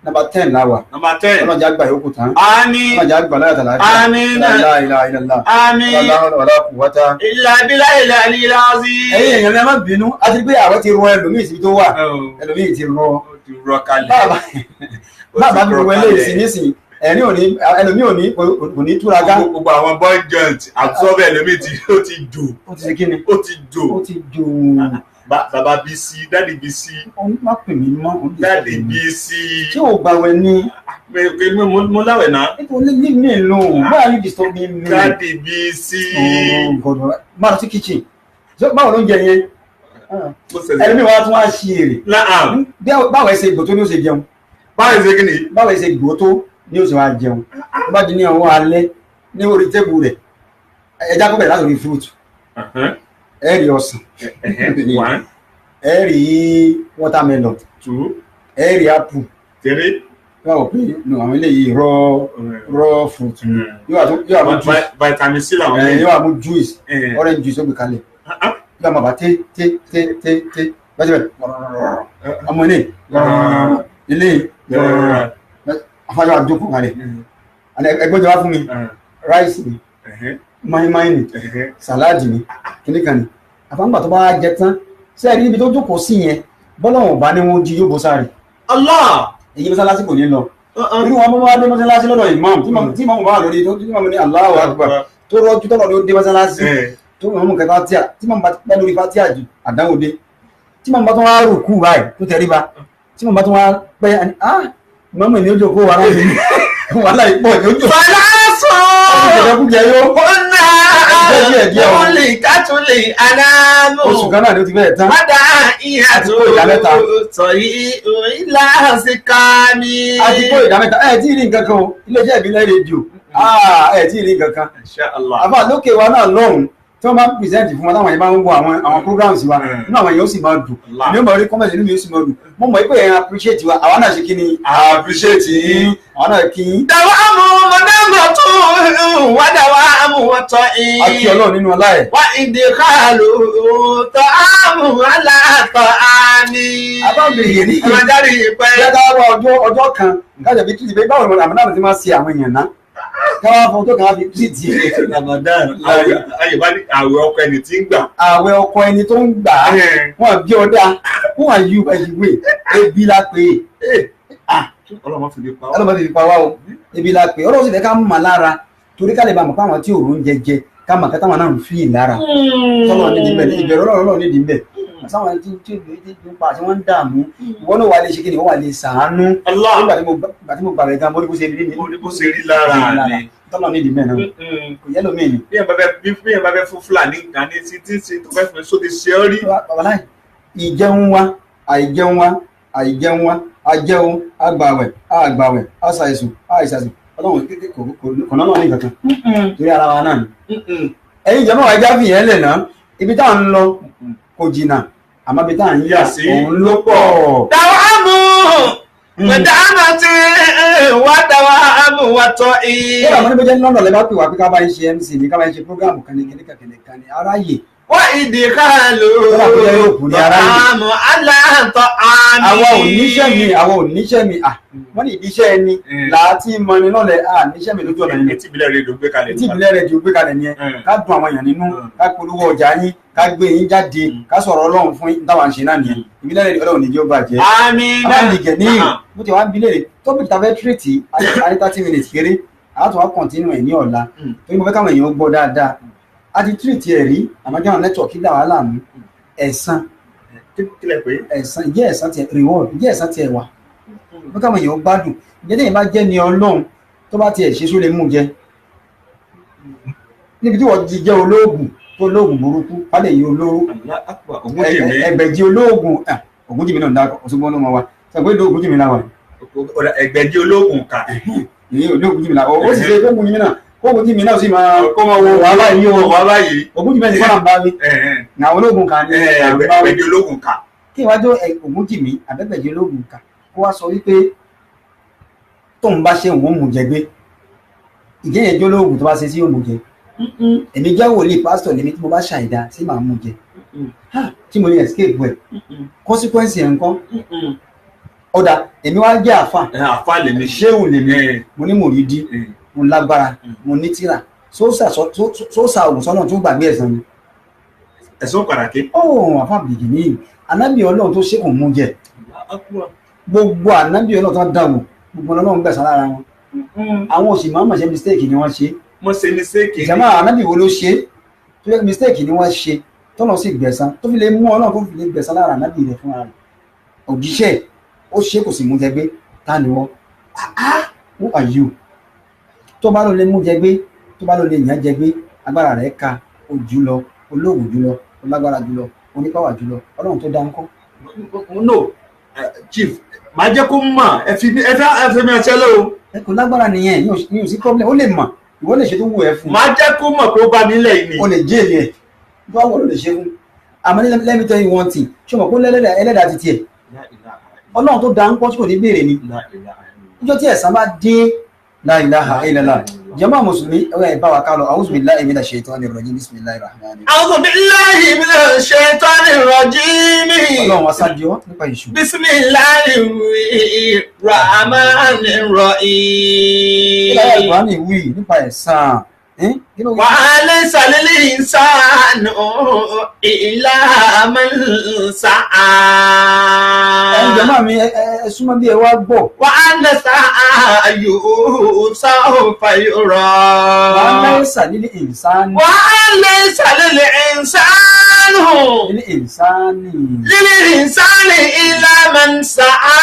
Speaker 2: Number 10 láwà.
Speaker 3: Number 10.
Speaker 2: Ọlọ́jà àgbà yòókù tán.
Speaker 3: Àmín.
Speaker 2: Ọlọ́jà àgbà láyàtà láyàtà.
Speaker 3: Àmín.
Speaker 2: La ilaha illallah.
Speaker 3: Àmín.
Speaker 2: Wala quwwata.
Speaker 3: Illa billahil aliyyil azim.
Speaker 2: Ẹ̀yin èèyàn ẹ má bínú, a ti gbé àwẹ̀ ti rọ ẹlòmíì síbi tó wà. Ẹlòmíì ti rọ.
Speaker 3: Ó ti rọ kalẹ̀.
Speaker 2: Bàbá mi wọ eléyìí sí nísìnyí. Ẹlòmíì ò ní kò ní túra gá.
Speaker 3: Gbogbo àwọn boy joint absorb ẹlòmíì ó ti jò.
Speaker 2: Ó ti ṣe kí ni?
Speaker 3: Ó ti jò.
Speaker 2: Ó ti jò.
Speaker 3: Bàbá BC, Daddy BC.
Speaker 2: Má pè mí mọ́.
Speaker 3: Daddy BC.
Speaker 2: Ṣé o gbàwẹ̀ ni?
Speaker 3: Mo láwẹ̀ náà.
Speaker 2: Nítorí leave me alone. Why are you disturbing me?
Speaker 3: Daddy BC.
Speaker 2: Oh God. Má lọ sí kitchen. Báwo ló ń jẹ yẹn? Ẹlòmíì wá tún wá ṣí èrè. Báwo ẹ ṣe gbò tó ní ó ṣe jẹun?
Speaker 3: Báwo ẹ ṣe kí ni?
Speaker 2: Báwo ẹ ṣe gbò tó ní ó ṣe wá jẹun? Bá di ní ọwọ́ alẹ́ ní orí tébù rẹ̀. Ẹja kó bẹ̀rẹ̀ láti orí fruit. Ẹ rí ọsàn.
Speaker 3: 1.
Speaker 2: Ẹ rí watermelon.
Speaker 3: 2.
Speaker 2: Ẹ rí apple.
Speaker 3: 3.
Speaker 2: Báwo pé àwọn eléyìí raw fruit. Yóò wá mú juice.
Speaker 3: Vitamin C làwọn eléyìí.
Speaker 2: Yóò wá mú juice. Orange juice ó gbé kalẹ̀. Yóò máa bá té bẹ́ẹ̀ ọmọ ilé afájọ́ àjókòó kalẹ̀. Ẹgbẹ́ jọ wá fún mi rice ni máìmáì ni salad ni kìnnìkan ni àfáǹgbà tó bá jẹ tán sẹ́ẹ̀rí níbi tó jókòó sí yẹn bọ́lọ́wọ̀n bá ní wọ́n jí yóò bó sáré.
Speaker 3: Allah.
Speaker 2: Èyí mọ́sálásí kò ní lọ. Irú wọn bọ́ wá dé mọ́sálásí lọ́dọ̀ imam tí imam bá wà lórí tó imam ní Allahu Akbar tó rọ́jú tọ́lọ̀ ló dé mọ́sálásí tó mọ̀ mú kẹfà tíà tí imam bá pẹ́ lórí fatíà jù àdánwò dé tí imam bá tún wá rùkú báyìí tó tẹríba tí imam bá tún wá pẹ́ imam ní ojú kó wàhálà yìí wàhálà yìí pọ̀ ní ojú.
Speaker 3: Fọlá sọ Olè kátólè adámù.
Speaker 2: Oṣù kan náà ni ó ti bẹ̀rẹ̀ tán.
Speaker 3: Wádà ìyá tó sọ yìí ìlà sí ká mi.
Speaker 2: A ti kó ìdá mẹ́ta. Ẹ tí ì rí nǹkan kan o. Ilé-iṣẹ́ ìbílẹ̀ rédíò. Ẹ tí ì rí nǹkan kan. Àbá lókè wa náà lọ́hùn tí wọ́n bá ń pìrìsẹ́ǹtì fún wa táwọn yẹn bá ń wo àwọn programs wa nínú àwọn yẹn ó sì máa dùn. Èmi ò mọ̀ rí kọ́mẹ̀tì nínú yóò sì máa dùn. Mo mọ̀ pé ẹ̀ appreciate wa. Àwa náà ṣe kí ni? Appreciate yín. Àwa náà kí yín.
Speaker 3: Dàwa mú mọ̀dẹ́mọ̀ tó wá dàwa mú wọ́tọ̀ yín.
Speaker 2: Àti Ọlọ́run nínú ọlá ẹ̀.
Speaker 3: Wá ìdè káàlù tọ́ àmù aláàtọ̀ àmì.
Speaker 2: Abáwọ̀lẹ̀ ní
Speaker 3: Ọlọ́jáde pẹ́.
Speaker 2: Yàtọ̀ ọjọ́ kan kájà bí tìrìtì báwo ni àmàlà ti máa ṣe àwọn èèyàn náà. Káwá fún ọjọ́ kan á fi tìrìtì.
Speaker 3: Ramadan ayọ̀bá ní àwẹ̀ ọkọ ẹni tí ń gbà.
Speaker 2: Àwẹ̀ ọkọ ẹni tó ń gbà á. Wọ́n bí ọdá. Who are you by the way? Ebi la pè é.
Speaker 3: Ọlọ́mọ fi lè pa wá.
Speaker 2: Ọlọ́mọ fi pa wá o. Ebi la pè é. Ọlọ́run sì fẹ́ ká mọ̀ lára. Torí ká lè bá mọ̀ pé àwọn tí òòrùn jẹjẹ ká mọ̀ kẹ́tà wọn náà ń fi lára. Tọ́lọ́ nídìí bẹ́ẹ̀ ìbẹ̀rù Ọlọ́run nídìí bẹ́ẹ̀. Àtàwọn tí ń pa àti wọ́n ń dààmú. Ìwọ náà wà lè ṣe kí ni wọ́n wà lè sàánú. Nígbà tí mo gbàgbé gan mo ní bó ṣe rí mi.
Speaker 3: Mo ní bó ṣe rí lára mi.
Speaker 2: Tọ́lọ́ nídìí bẹ́ẹ̀ náà. Kò yẹ lómi ni.
Speaker 3: Bí ẹ̀ bá fẹ́ fún Fúlàní nǹkan ní tí tó fẹ́ fún sóde ṣe ọ́ rí.
Speaker 2: Babaláì ìjẹun wa àìjẹun wa àìjẹun wa àjẹun àgbàwẹ̀ àgbàwẹ̀ àṣàìsùn àìsàsùn Ọlọ́run kò náà ní kankan torí ara wa náà ni. Ẹ̀yin jẹ́ mọ́ ẹja fìyẹn lẹ̀ náà ibi tá à ń lọ kò jìnnà àmọ́ ibi tá à ń yà òun ló pọ̀.
Speaker 3: Dàwa mú mẹ̀dáná tí wá dàwa mú wá tọ́ i.
Speaker 2: Ó rà mọ́ níbi jẹ́ ní London lẹ́ bá pè wá pé ká bá ń ṣe MC ní ká bá ń ṣe program kan ní kẹ́lẹ́kẹ́lẹ́ aráyè.
Speaker 3: Wá ìdí káàlù àmọ́ aláǹtọ̀ àmì.
Speaker 2: Àwọn oníṣẹ́ mi wọ́n ní ìdíṣẹ́ ẹni láti mọ ni lọ́lẹ̀ níṣẹ́ mi lójú ọ̀nà yìí.
Speaker 3: Etí ìbílẹ̀ rẹ̀ ló gbé kalẹ̀.
Speaker 2: Etí ìbílẹ̀ rẹ̀ ló gbé kalẹ̀ ni ẹ ká dùn àwọn èèyàn nínú ká polówó ọjà yín ká gbé yín jáde ká sọ̀rọ̀ Ọlọ́run fún táwọn ṣe náà nìyẹn ìbílẹ̀ rẹ̀ Ọlọ́run ní jẹ́ ó bàjẹ́.
Speaker 3: Àmín.
Speaker 2: Àwọn ìgẹ̀ ní mo ti wá ń bilẹ̀ rẹ̀ tóbi tàbẹ́ tírètì ayé 30 minutes kéré àwọn tó wá kọ̀ntínú ẹ̀ ní ọ̀la torí mo fẹ́ káwọn èèyàn gbọ́ dáadáa àti tírètì ẹ̀ rí àmọ́jọ́ nẹ́tíwọ̀kì dà wá láàmú ẹ̀san ìjẹ́ ẹ̀san tiẹ̀ reward ìjẹ́ ẹ̀san tiẹ̀ wà fẹ́ káwọn èèyàn gbádùn ìjẹ́ tẹ̀yìn bá jẹ́ ni Ọlọ́run tó bá tiẹ̀ ṣe só lè mú jẹ níbi tí wọ́n ti jẹ́ olóògùn tó olóògùn burúkú wálé yìí olóró ẹgbẹ̀jì olóògùn Ògúnjìmí náà dákọ̀ Òṣogbo ló mọ wa sọ pé Ògúnjìmí náà wà.
Speaker 3: Ẹgbẹ̀jì olóògùn kà.
Speaker 2: Ìyẹn Ògúnjìmí náà ó sì ṣe Ògúnjìmí náà Ògúnjìmí náà sì máa kó máa wo wàhálà yìí o
Speaker 3: wàhálà yìí.
Speaker 2: Ògúnjìmí náà ti fọ́nà bá wí. Nà olóògùn kà ní
Speaker 3: ẹgbẹ̀jì olóògùn kà.
Speaker 2: Kí ìwájú Ògúnjìmí àbẹ́gbẹ̀jì olóògùn kà kó wá sọ wípé tóun bá ṣe òun mú jẹ gbé ìjẹ́yẹn jẹ́ olóògùn tó bá ṣe sí òun mú jẹ. Èmi jẹ́ wòlíì pásítọ̀ lèmi tí mo bá ṣàìdá sí màá mú jẹ tí mo lè escape ẹ̀ consequence ẹ̀ ńkọ́ ọ̀dà èmi wá jẹ́ àfà
Speaker 3: àfa lèmi
Speaker 2: ṣéwù lèmi mo ní mùrídí mo lágbára mo ní tírà sóòsà ògùn sọ́nà tó gbàgbé ẹ̀san ni.
Speaker 3: ẹ̀sùn pàtàkì.
Speaker 2: àfà bìgì ní ànábì ọlọ́run tó ṣe kò mú jẹ gbogbo ànábì ọlọ́run tó dáwò gbogbo ọlọ́run gbẹ̀san lára wọn àwọn òsì máa ń mọ̀ ṣe mistake ni wọ́n ṣe.
Speaker 3: mo ṣe mistake.
Speaker 2: ìjàmbá ànábì wo ló ṣe tó yẹ mistake ni wọ́n ṣe tọ́nà sì gbẹ̀san tó fi lè mú ọlọ́run tó fi lè gbẹ̀san lára ànábì rẹ̀ fúnra rẹ̀ òjíṣẹ́ ó ṣe kò sì mú jẹ gbé ta ni wọ́n who are you tó bá ló lè mú jẹ gbé tó bá ló lè yàn jẹ gbé agbára rẹ̀ ka ó jù lọ olóògùn jù lọ olágbára jù lọ onípàwà jù lọ ọlọ́run tó dá ń kọ́.
Speaker 3: no chief máa jẹ́ kó mọ̀ ẹ fi mi ọ̀ṣẹ́ lọ.
Speaker 2: ẹ kò lágbára nìyẹn ní ò sí problem ó lè mọ̀ ìwọ lè ṣe tó wù ẹ fún.
Speaker 3: máa jẹ́ kó mọ̀ pé ó bá mi lẹ̀ yìí ni.
Speaker 2: o lè jẹ́ èlé ẹ̀ tó wà ló lè ṣe fún. àmọ́ let me tell you one thing ṣé o mọ̀ pé ẹlẹ́dàá ti tiẹ̀ ọlọ́run tó dá ń kọ́ tí kò ní béèrè ni níjọ́ tí ẹ̀san bá dé la ilaha illallah jàmáà mùsùlùmí ọ̀rẹ́ ìbá wa kálọ̀ a'udhu billahi minash shaitanir rajim bismillahir rahmanir rahim.
Speaker 3: a'udhu billahi minash shaitanir rajim.
Speaker 2: ọlọ́run wa sáà di ọ́ nípa ìṣù.
Speaker 3: bismillahir rahmanir rahim.
Speaker 2: ilé ẹ̀kọ́ ní ìwé nípa ẹ̀san.
Speaker 3: wa laysa lil insani illa man sa'a.
Speaker 2: jàmáà mi ẹ súnmọ́ bí ẹ wá gbọ́.
Speaker 3: wa anna sa'yahu sawfa yura.
Speaker 2: wa laysa lil insani.
Speaker 3: wa laysa lil insani. lil insani illa man sa'a.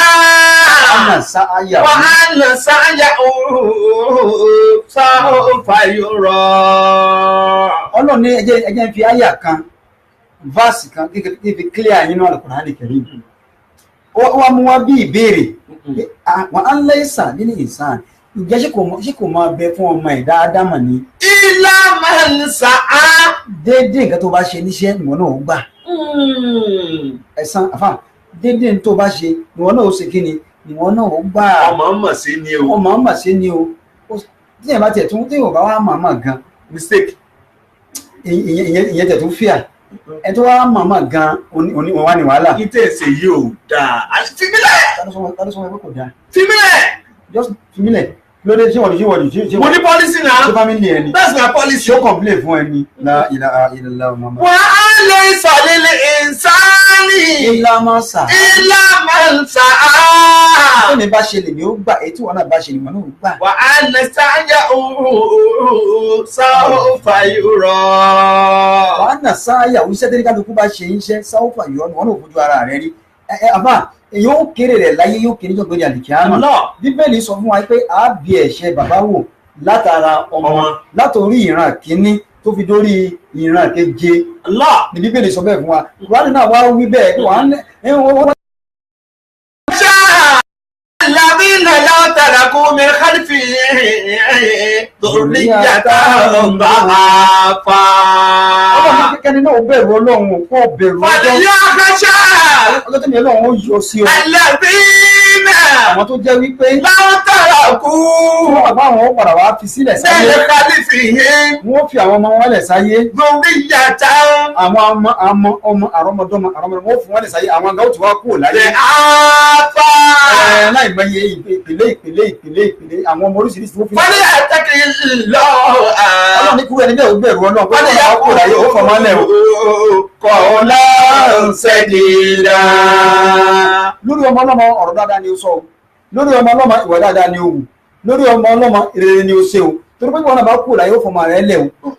Speaker 3: wa anna sa'yahu sawfa yura.
Speaker 2: ọlọ́run ní ẹjẹ́ fi àyà kan verse kan kí fi clear yín náà Al-Qur'an Al-Karim wọ́n mú wá bí ìbéèrè wọ́n á ń lẹ́sà nínú ìsàn ìjẹ́ ṣé kò máa bẹ fún ọmọ ẹ̀dá ádámà ni.
Speaker 3: ilá máa ń sa á.
Speaker 2: déédéé nǹkan tó bá ṣe níṣẹ́ ìwọ náà ó gbà. ẹ̀san àfà déédéé tó bá ṣe ìwọ náà ó ṣe kí ni ìwọ náà ó gbà.
Speaker 3: ọmọ mọ̀ sí ni o.
Speaker 2: ọmọ mọ̀ sí ni o tí yẹn bá tiẹ̀ tún tí yóò bá wá màmá gan
Speaker 3: mistake
Speaker 2: ìyẹn tẹ̀ tún fíà ẹ tó wá màmá gan òní wà ní wàhálà.
Speaker 3: kí tẹ̀sẹ̀ yóò dáa fímílẹ̀.
Speaker 2: tani sọ pé kò dáa.
Speaker 3: fímílẹ̀.
Speaker 2: just fímílẹ̀ lóde ṣé wọ́n
Speaker 3: mo ní policy náà.
Speaker 2: ṣé family ẹni.
Speaker 3: that's my policy.
Speaker 2: ṣé ó complain fún ẹni. la ilaha illallah mama.
Speaker 3: wà á lè sàlẹ̀ ìsáni.
Speaker 2: ilá máa sà.
Speaker 3: ilá máa ń sà á.
Speaker 2: tó ní bá ṣe lè ní ó gbà ètò wọn náà bá ṣe lè wọn náà ó gbà.
Speaker 3: wà á lè sáyà sáfà yúrọ.
Speaker 2: wà á nà sáyà iṣẹ́ tẹ́lẹ̀ kálukú bá ṣe iṣẹ́ sáfà yúrọ wọn náà fojú ara rẹ rí. àbá yóò kéré rẹ̀ láyé yóò kéré jọ̀gbọ́n ní àlìkíyàmá. bíbélì sọ fún wa pé a bí ẹ̀ṣẹ̀ bàbá wò látara ọmọ látòrí ìran kínní tó fi dórí ìran keje ní bíbélì sọ bẹ́ẹ̀ fún wa kùránì náà wá wí bẹ́ẹ̀
Speaker 3: الذين لا تركوا من خلفهم ذرية ضعافا.
Speaker 2: ọlọ́run kíkẹ́ni náà bẹ̀rù ọlọ́run kó bẹ̀rù ọjọ́.
Speaker 3: فليخشى
Speaker 2: ọlọ́tí ni ọlọ́run ó yọ sí ọ.
Speaker 3: الذين
Speaker 2: àwọn tó jẹ́ wípé
Speaker 3: لا تركوا
Speaker 2: wọ́n bá àwọn padà wá fi sílẹ̀ sáyé.
Speaker 3: من خلفهم
Speaker 2: wọ́n fi àwọn ọmọ wọn lẹ̀ sáyé.
Speaker 3: ذرية
Speaker 2: àwọn ọmọ àrọ́mọdọ́mọ wọ́n fún wọn lẹ̀ sáyé àwọn àgbà ó ti wá kúrò láyé.
Speaker 3: ضعافا.
Speaker 2: láì mọye ìpele àwọn ọmọ oríṣiríṣi tó fi.
Speaker 3: فليتق الله.
Speaker 2: ọlọ́run ní kúrò ẹni bẹ́ẹ̀ ó bẹ̀rù ọlọ́run pé wọ́n á kúrò láyé ó fọmọ lẹ̀ o.
Speaker 3: قولا سديدا.
Speaker 2: lórí ọmọ ọlọ́mọ ọ̀rọ̀ dáadáa ni ó sọ o lórí ọmọ ọlọ́mọ ìwà dáadáa ni ó wù lórí ọmọ ọlọ́mọ ìrere ni ó ṣe o torí pé wọn náà bá kúrò láyé ó fọmọ rẹ̀ lẹ̀ o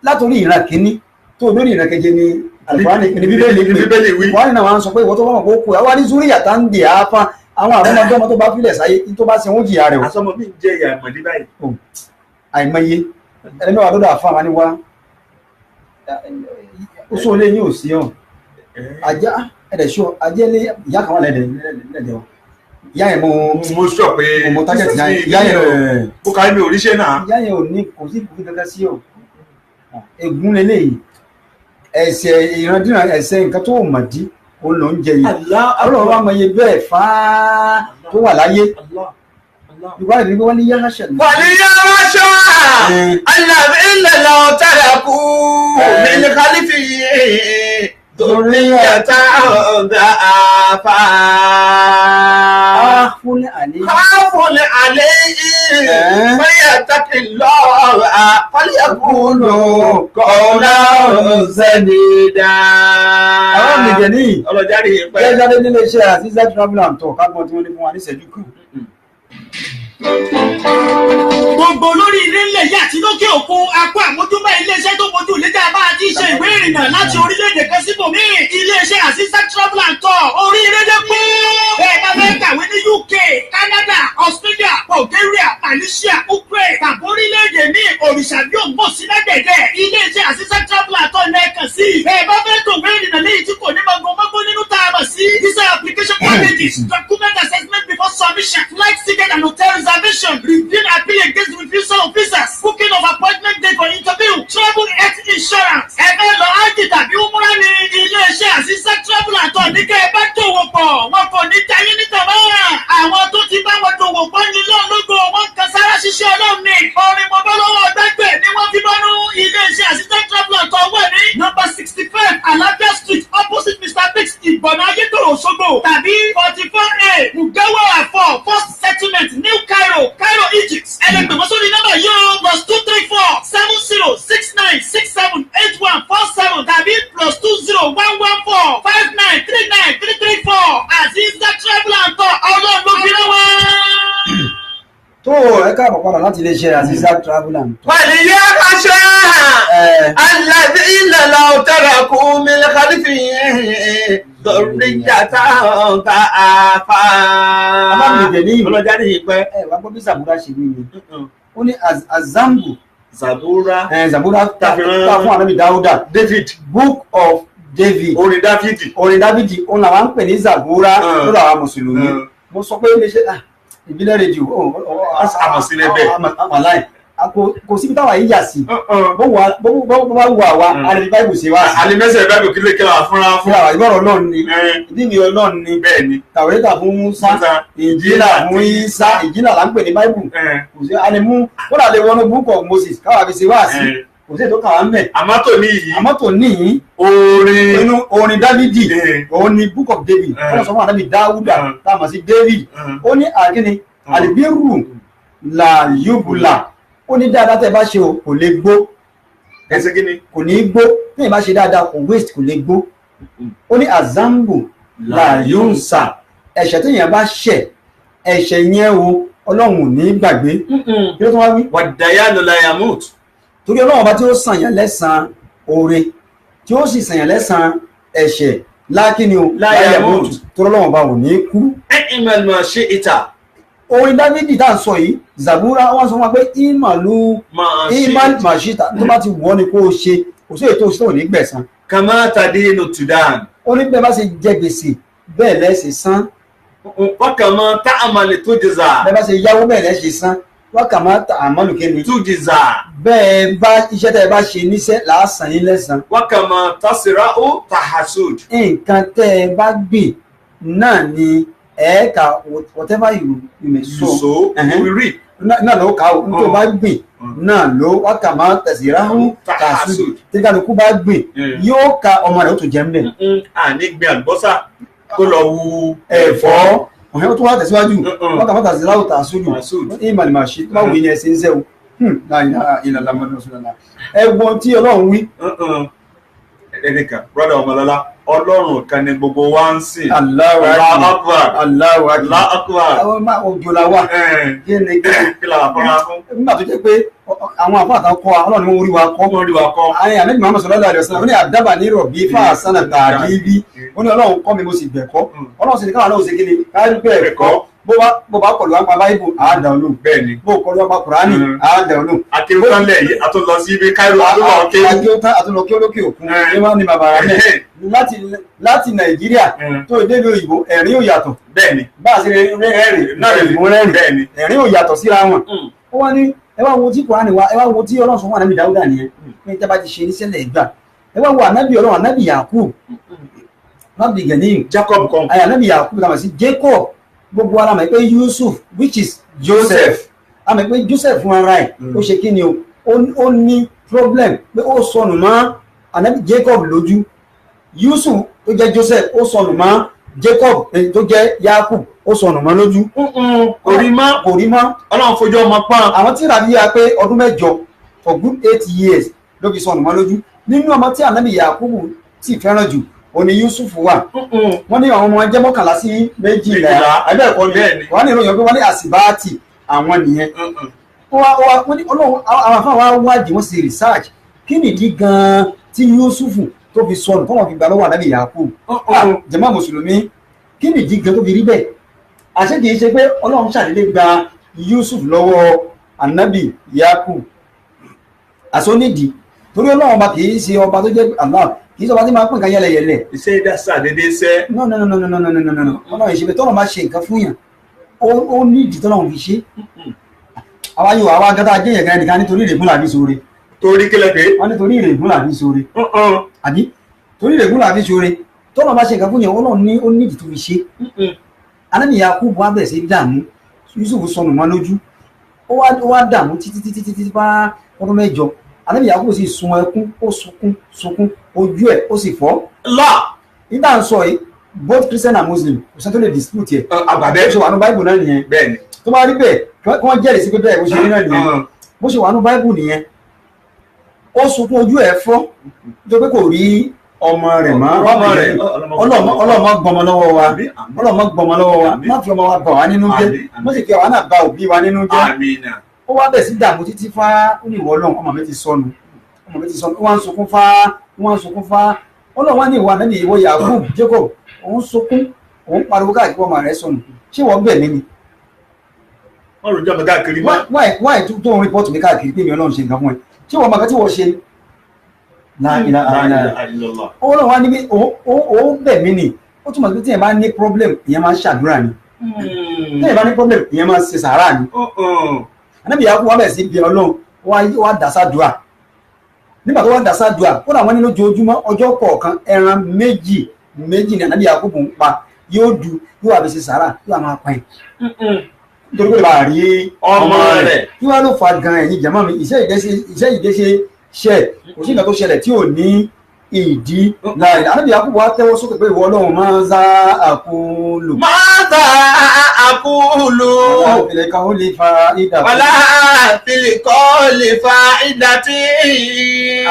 Speaker 2: látòrí ìran kínní tó lórí ìran keje ni Al-Qur'ani ní bíbélì wí wọn náà wọn sọ pé ìwọ tó bá wọn kó kú àwa ní zúríyà tá ń dè á fa àwọn àrọ́mọdọ́mọ tó bá filẹ̀ sáyé tó bá ṣe wọ́n jìyà rẹ̀ o.
Speaker 3: àsọmọ mi ń jẹ ìyá ìmọ̀lẹ́ báyìí.
Speaker 2: àìmọye ẹni wà lọ́dọ̀ àfa wa ni wá ó sọ lé ní òsì ọ̀ ajá ẹ̀dẹ̀ ṣọ́ ajé lé ìyá kan wà lẹ́dẹ̀ ọ̀ ìyá yẹn
Speaker 3: mo sọ pé
Speaker 2: mo tájẹ̀ tí ìyá yẹn
Speaker 3: kó kárí mi ò ríṣẹ́ náà.
Speaker 2: ìyá yẹn ò ní kò sí kò kankan sí ọ̀ ègún lélẹ́yìí ẹ̀ṣẹ̀ ìrandíran ẹ̀ṣẹ̀ nǹkan tó mọ̀ dí ó lọ ń jẹ yìí ọlọ́run wa mọ iye bẹ́ẹ̀ fáá tó wà láyé ìwà ìdílé wọn ní yàrá ṣẹlẹ̀.
Speaker 3: wà ní yàrá ṣá alábẹ́ ilẹ̀ lọ tààrà kú mi kálífì torí ẹ̀ta ọ̀gá àfà.
Speaker 2: àlẹ́.
Speaker 3: káfọ́n àlẹ́ yìí fayyattaqi Allah falyaqulu qawlan sadida.
Speaker 2: àwọn nìjẹ̀ ní
Speaker 3: ọlọ́jáde yìí pẹ́.
Speaker 2: ẹ̀jáde nílé iṣẹ́ Azeezat Travel and Tour kágbọ́n tí wọ́n ní fún wa ní ìṣẹ́jú kan.
Speaker 4: Gbogbo olórí ilé ńlẹ̀ yìí àti lókè òkun akọ àmójúbà iléeṣẹ́ tó mojú léjà bá a ti ṣe ìwé ìrìnnà láti orílẹ̀-èdè kan síbòmíì. Iléeṣẹ́ Azeezat Travel and Tour oríire pé bẹ́ẹ̀ bá fẹ́ kàwé ní UK, Canada, Australia, Bulgaria, Malaysia, Ukraine tàbí orílẹ̀-èdè míì òrìṣà bí ògbó sí lẹ́gbẹ̀dẹ̀. Iléeṣẹ́ Azeezat Travel and Tour lẹ́ẹ̀kan sí. Bẹ́ẹ̀ bá fẹ́ tòwé ìrìnnà léyìí tí kò ní mọ̀gbọ́n nínú tààmà sí. Visa application packages, document assessment before submission, flight ticket and hotel reservation, review appeal against refusal of visas, booking of appointment date for interview, travel health insurance. Ẹgbẹ́ lọ ájì tàbí umra ní ilé-iṣẹ́ Azeezat Travel and Tour ní kẹ́ ẹ bá dòwò pọ̀. Wọn kò ní jayé níta mọ́ra. Àwọn tó ti bá wọn dòwò pọ̀ ní lọ́ọ̀lógún wọn kan sára ṣiṣẹ́ ọlọ́run ní. Orin mọ́bọ́lọ́wọ́ gbẹ́gbẹ́ ni wọ́n fi bọ́nú ilé-iṣẹ́ Azeezat Travel and Tour wẹ̀ ní. Number 65 Alafia Street opposite Mr. Biggs Ìgbọ̀nà Ayétòrò Òṣogbo tàbí 44A Mugawa Afọ First Settlement New Cairo, Cairo, Egypt. Ẹlẹgbẹ̀mọ́ sórí nọ́mbà yóò +234 7069678147 tàbí +20114 5939334. Azeezat Travel and Tour ọlọ́run ló fi rán wá.
Speaker 2: tó ẹ káàbọ̀ padà láti iléeṣẹ́ Azeezat Travel and Tour.
Speaker 3: وليخشى الذين لو تركوا من خلفهم ذرية ضعفا.
Speaker 2: alábìlẹ̀jẹ̀ ní ìlú
Speaker 3: ọlọ́jáde yìí pẹ́.
Speaker 2: wá gbọ́ bí Zabura ṣe ní ni ó ní azambu
Speaker 3: Zabura
Speaker 2: ta fún Ànábì Dáúdà
Speaker 3: David
Speaker 2: Book of David
Speaker 3: orin Dáfídì.
Speaker 2: orin Dáfídì òun làwọn ń pè ní Zabura lọ́dọ̀ àwọn mùsùlùmí. mo sọ pé iléeṣẹ́ ìbílẹ̀ rédíò
Speaker 3: àmọ̀sílẹ̀ bẹ́ẹ̀.
Speaker 2: àmàláì kò síbi táwa yìí yà sí bó bá wù àwa àlè báìbù sí wa sí.
Speaker 3: alimẹsẹ bábí òkèlè kẹwàá fúnra fún.
Speaker 2: fúnra ìbọ̀rọ̀ náà ni ìdíni ọlọ́run ni
Speaker 3: bẹ́ẹ̀ ni.
Speaker 2: Tàwórátà fún Musa Ìnjílà fún Ìsá Ìnjílà là ń pè ní báìbù kò sí a lè mú kódà lè wọnú Book of Moses káwá fi ṣe wá sí kò sí ètò kàwá ń bẹ̀. àmọ́ tó níyì orin Dáfídì òun ni Book of David wọ́n sọ fún Ànábì Dáúdà tá a mọ̀ sí David ó ní àkíní àlìbírù là yúbùlà ó ní dáadáa tẹ́ bá ṣe o kò lè gbó
Speaker 3: ẹsẹ̀ kí ni
Speaker 2: kò ní gbó tẹ́yìn bá ṣe dáadáa kò waste kò lè gbó ó ní azambu la yunsa ẹ̀ṣẹ̀ tẹ́yìn bá ṣẹ̀ ẹ̀ṣẹ̀ yẹn o Ọlọ́run ò ní gbàgbé kí ló tún wá wí.
Speaker 3: wàdàyà lọ́la yamut.
Speaker 2: torí Ọlọ́run bá tí ó sàn yàn lẹ́san oore tí ó sì sàn yàn lẹ́san ẹ̀ṣẹ̀ lákínní o láyàmútù torí Ọlọ́run bá ò ní kú.
Speaker 3: ìmọ̀lù ṣe ìta.
Speaker 2: orin Dáfídì tá à ń sọ yìí Zabura wọn sọ wọn pé ìmàlú màṣítà tó bá ti wọ́n ni kó o ṣe kò sí ètò òṣìṣẹ́ òní gbẹ̀san.
Speaker 3: kàmá tàdé inú Sudan.
Speaker 2: ó ní bẹ́ẹ̀ bá ṣe jẹ gbèsè bẹ́ẹ̀ lẹ́sẹ̀ san.
Speaker 3: wákàmọ́ tá àmàlẹ̀ tó jẹ̀zà.
Speaker 2: bẹ́ẹ̀ bá ṣe yáwó bẹ́ẹ̀ lẹ́sẹ̀ san wákàmọ́ tá àmàlù kéde.
Speaker 3: tó jẹ̀zà.
Speaker 2: bẹ́ẹ̀ bá iṣẹ́ tẹ́ ẹ bá ṣe níṣẹ́ làásàn yín lẹ́san.
Speaker 3: wákàmọ́ tásìrá ó tàhásùd.
Speaker 2: nǹkan tẹ́ ẹ bá gbìn náà ni ẹ̀ẹ́ka whatever you may sow
Speaker 3: we reap.
Speaker 2: náà ló kà ó nítorí bá gbìn náà ló wákàmọ́ tẹ̀síráhùn tàṣù tí kálukú bá gbìn yóò ka ọmọ rẹ̀ ó tún jẹ́ ń bẹ̀.
Speaker 3: àní gbin àlùbọ́sà kó lọ wu
Speaker 2: ẹ̀fọ́ ọ̀hún ó tún wá tẹ̀síwájú wákàmọ́ tẹ̀síráhùn tàṣù ìmàlìmàṣí báwo ni ẹ ṣe ń sẹ́wọ̀ ìlànà ẹ̀gbọ́n tí Ọlọ́run wí.
Speaker 3: ẹnìkan brother Ọmọlọ́lá Ọlọ́run kan ni gbogbo wa ń sìn.
Speaker 2: Allahu Akbar.
Speaker 3: Allahu Akbar.
Speaker 2: àwọn máa òjò la wà. kí ni
Speaker 3: kí la wà fọ́nra fún.
Speaker 2: nígbà tó jẹ́ pé àwọn àfáàtà kọ́ Ọlọ́run ni wọ́n rí wa kọ́.
Speaker 3: wọ́n rí wa kọ́.
Speaker 2: àyìn àlejò Muhammad sallallahu alaihi wasallam ó ní àdábà ní ìrọ̀bí fáàsánà tààdí bí ó ní Ọlọ́run kọ́ mi mo sì gbẹ̀kọ́ Ọlọ́run sì ní káwọn náà ó ṣe kí ni káyọ̀ pé ẹ̀kọ́ bó bá kọlu àpá báyìbù àádà olóhùn
Speaker 3: bẹ́ẹ̀ ni
Speaker 2: bó kọlu àpá Kùránì àádà olóhùn.
Speaker 3: akéwòtánlẹ̀ yìí àtúnlọ sí ibi Cairo
Speaker 2: àtúnlọ kí olókè òkun ní wọ́n ní bàbá rẹ̀ láti Nàìjíríà tó ìdílé òyìnbó ẹ̀rín ò yàtọ̀
Speaker 3: bẹ́ẹ̀ ni
Speaker 2: bá a ṣe rẹ́rìn ẹ̀rín ò yàtọ̀ síra wọn. ó wá ní ẹ wá wo tí Kùránì wa ẹ wá wo tí Ọlọ́run sọ fún Ànábì Dáúdà nìyẹn ní tẹ́ bá ti ṣe níṣẹ́lẹ̀ ìgbà ẹ wá wo ànábì Ọlọ́run ànábì Yakub ànábì Gẹ̀ní
Speaker 3: Jacob kan
Speaker 2: ànábì Yakub kàmá sí Jacob gbogbo ara mọ̀ pé Yusuf which is Joseph a mọ̀ pé Joseph fún ara ẹ̀ ó ṣe kí ni o ó ní problem pé ó sọnù mọ́ ànábì Jacob lójú Yusuf tó jẹ́ Joseph ó sọnù mọ́ Jacob tó jẹ́ Yakub ó sọnù mọ́ lójú
Speaker 3: kò rí mọ́ ọlọ́run fojú ọmọ pọ́n.
Speaker 2: àwọn tí ìràbí ya pé ọdún 8 for good 8 years ló fi sọnù mọ́ lójú. nínú ọmọ tí ànábì Yakubu sì fẹ́ràn jù òní Yusuf wà. wọ́n ní àwọn ọmọ ẹjẹ́ 11 sí 12 abẹ́ẹ̀kọ́ ni wọ́n ní ìròyìn pé wọ́n ní àsìbáàtì àwọn nìyẹn. wọ́n ní ọlọ́run àwọn afáwọn wa wádìí wọ́n sì research kí nìdí gan-an tí Yusuf tó fi sọnù tọ́wọ́n fi gbà lọ́wọ́ ànábì Yakubu. jàmá mùsùlùmí kí nìdí gan tó fi rí bẹ́ẹ̀ àṣẹ kìí ṣe pé ọlọ́run ṣàdédé gba Yusuf lọ́wọ́ ànábì Yakubu àsọnídìí torí ọlọ́run ọba kìí ṣe ọba tó jẹ́ Allah kìí ṣe ọba tí máa pín nǹkan yẹlẹyẹlẹ.
Speaker 3: iṣẹ́ ìdásá dédé iṣẹ́.
Speaker 2: no ọlọ́run ìṣẹ̀lẹ̀ tọ́lọ̀ máa ṣe nǹkan fún yàn ó nídìí tọ́lọ̀ fi ṣe. àwa yóò àwa gátà jẹ́ yẹ̀gá ẹnìkan nítorí ìrègùn làbí sóore.
Speaker 3: torí kílẹ̀ pé.
Speaker 2: wọ́n nítorí ìrègùn làbí sóore. àbí torí ìrègùn làbí sóore tọ́lọ̀ máa ṣe nǹkan fún yàn ọlọ́run ní ó nídìí tó fi ṣe. ànábì Yakubu wá bẹ̀rẹ̀ sí dààmú Yusuf sọnù mọ́ lójú ó wá dààmú títí bá ọdún 8 ànábì Yakubu sì sun ẹkún ó sunkún ojú ẹ̀ ó sì fọ́. nígbà ń sọ yìí both Christian and Muslim kò sẹ́ni tó lè dispute yẹ.
Speaker 3: àgbàbẹ́
Speaker 2: bó ṣe wà ní Bible náà nìyẹn.
Speaker 3: bẹ́ẹ̀ni.
Speaker 2: tó bá rí bẹ́ẹ̀ kí wọ́n jẹ́rìí sí pé bẹ́ẹ̀ bó ṣe rí náà nìyẹn bó ṣe wà ní Bible nìyẹn ó sunkún ojú ẹ̀ fọ́ tó pé kò rí ọmọ rẹ̀ mọ́ ọlọ́mọ gbọmọ lọ́wọ́ wa má fi ọmọ wa bà wá nínú jẹ́ má sì fi àwa náà bà òbí wa nínú jẹ́. ó wá bẹ̀ sí dààmú títí fá ó ní ìwọ Ọlọ́run ọmọ mi ti sọnù wọ́n ń sunkún fá Ọlọ́run wá ní ìwà náà ní ìwọ Yakubu Jacob òun sunkún òun pariwo káàkiri ọmọ rẹ̀ sọnù ṣé wọ́n bẹ̀ mí ni.
Speaker 3: wọ́n rò jọ́ mi káàkiri mọ́.
Speaker 2: wáì tó ń rìpọ́tù mi káàkiri pé mi Ọlọ́run ṣe nǹkan fún ẹ ṣé wọ́n màkà tí wọ́n ṣe Ọlọ́run wá níbi òun bẹ̀ mí ni ó túmọ̀ sí pé tí ẹ bá ní problem ìyẹn máa ń ṣàdúrà ni tí ẹ bá ní problem ìyẹn máa ń ṣe sàárà ni. ànábì Yakubu wá bẹ̀ sí bí Ọlọ́run wá dàsádùá nígbà tó wá dàsádùá kódà wọ́n ní lójoojúmọ́ ọjọ́ kọ̀ọ̀kan ẹran méjì ní ànábì Yakubu ń pa yóò wà bí ṣe sàárà yóò máa pa ẹ̀ nítorí pé bá rí ọmọ rẹ̀ kí wọ́n ló fa gan ẹ̀yìn jàmá mi iṣẹ́ ìdẹ́ṣe ṣẹ́ kò sí nǹkan tó ṣẹlẹ̀ tí ò ní ìdí láàrin ànábì Yakubu wá tẹ́wọ́ sókè pé ìwọ Ọlọ́run máa ń zá àkúlù. wàlá fìlẹ̀ kan ó lè fa ìdà tí.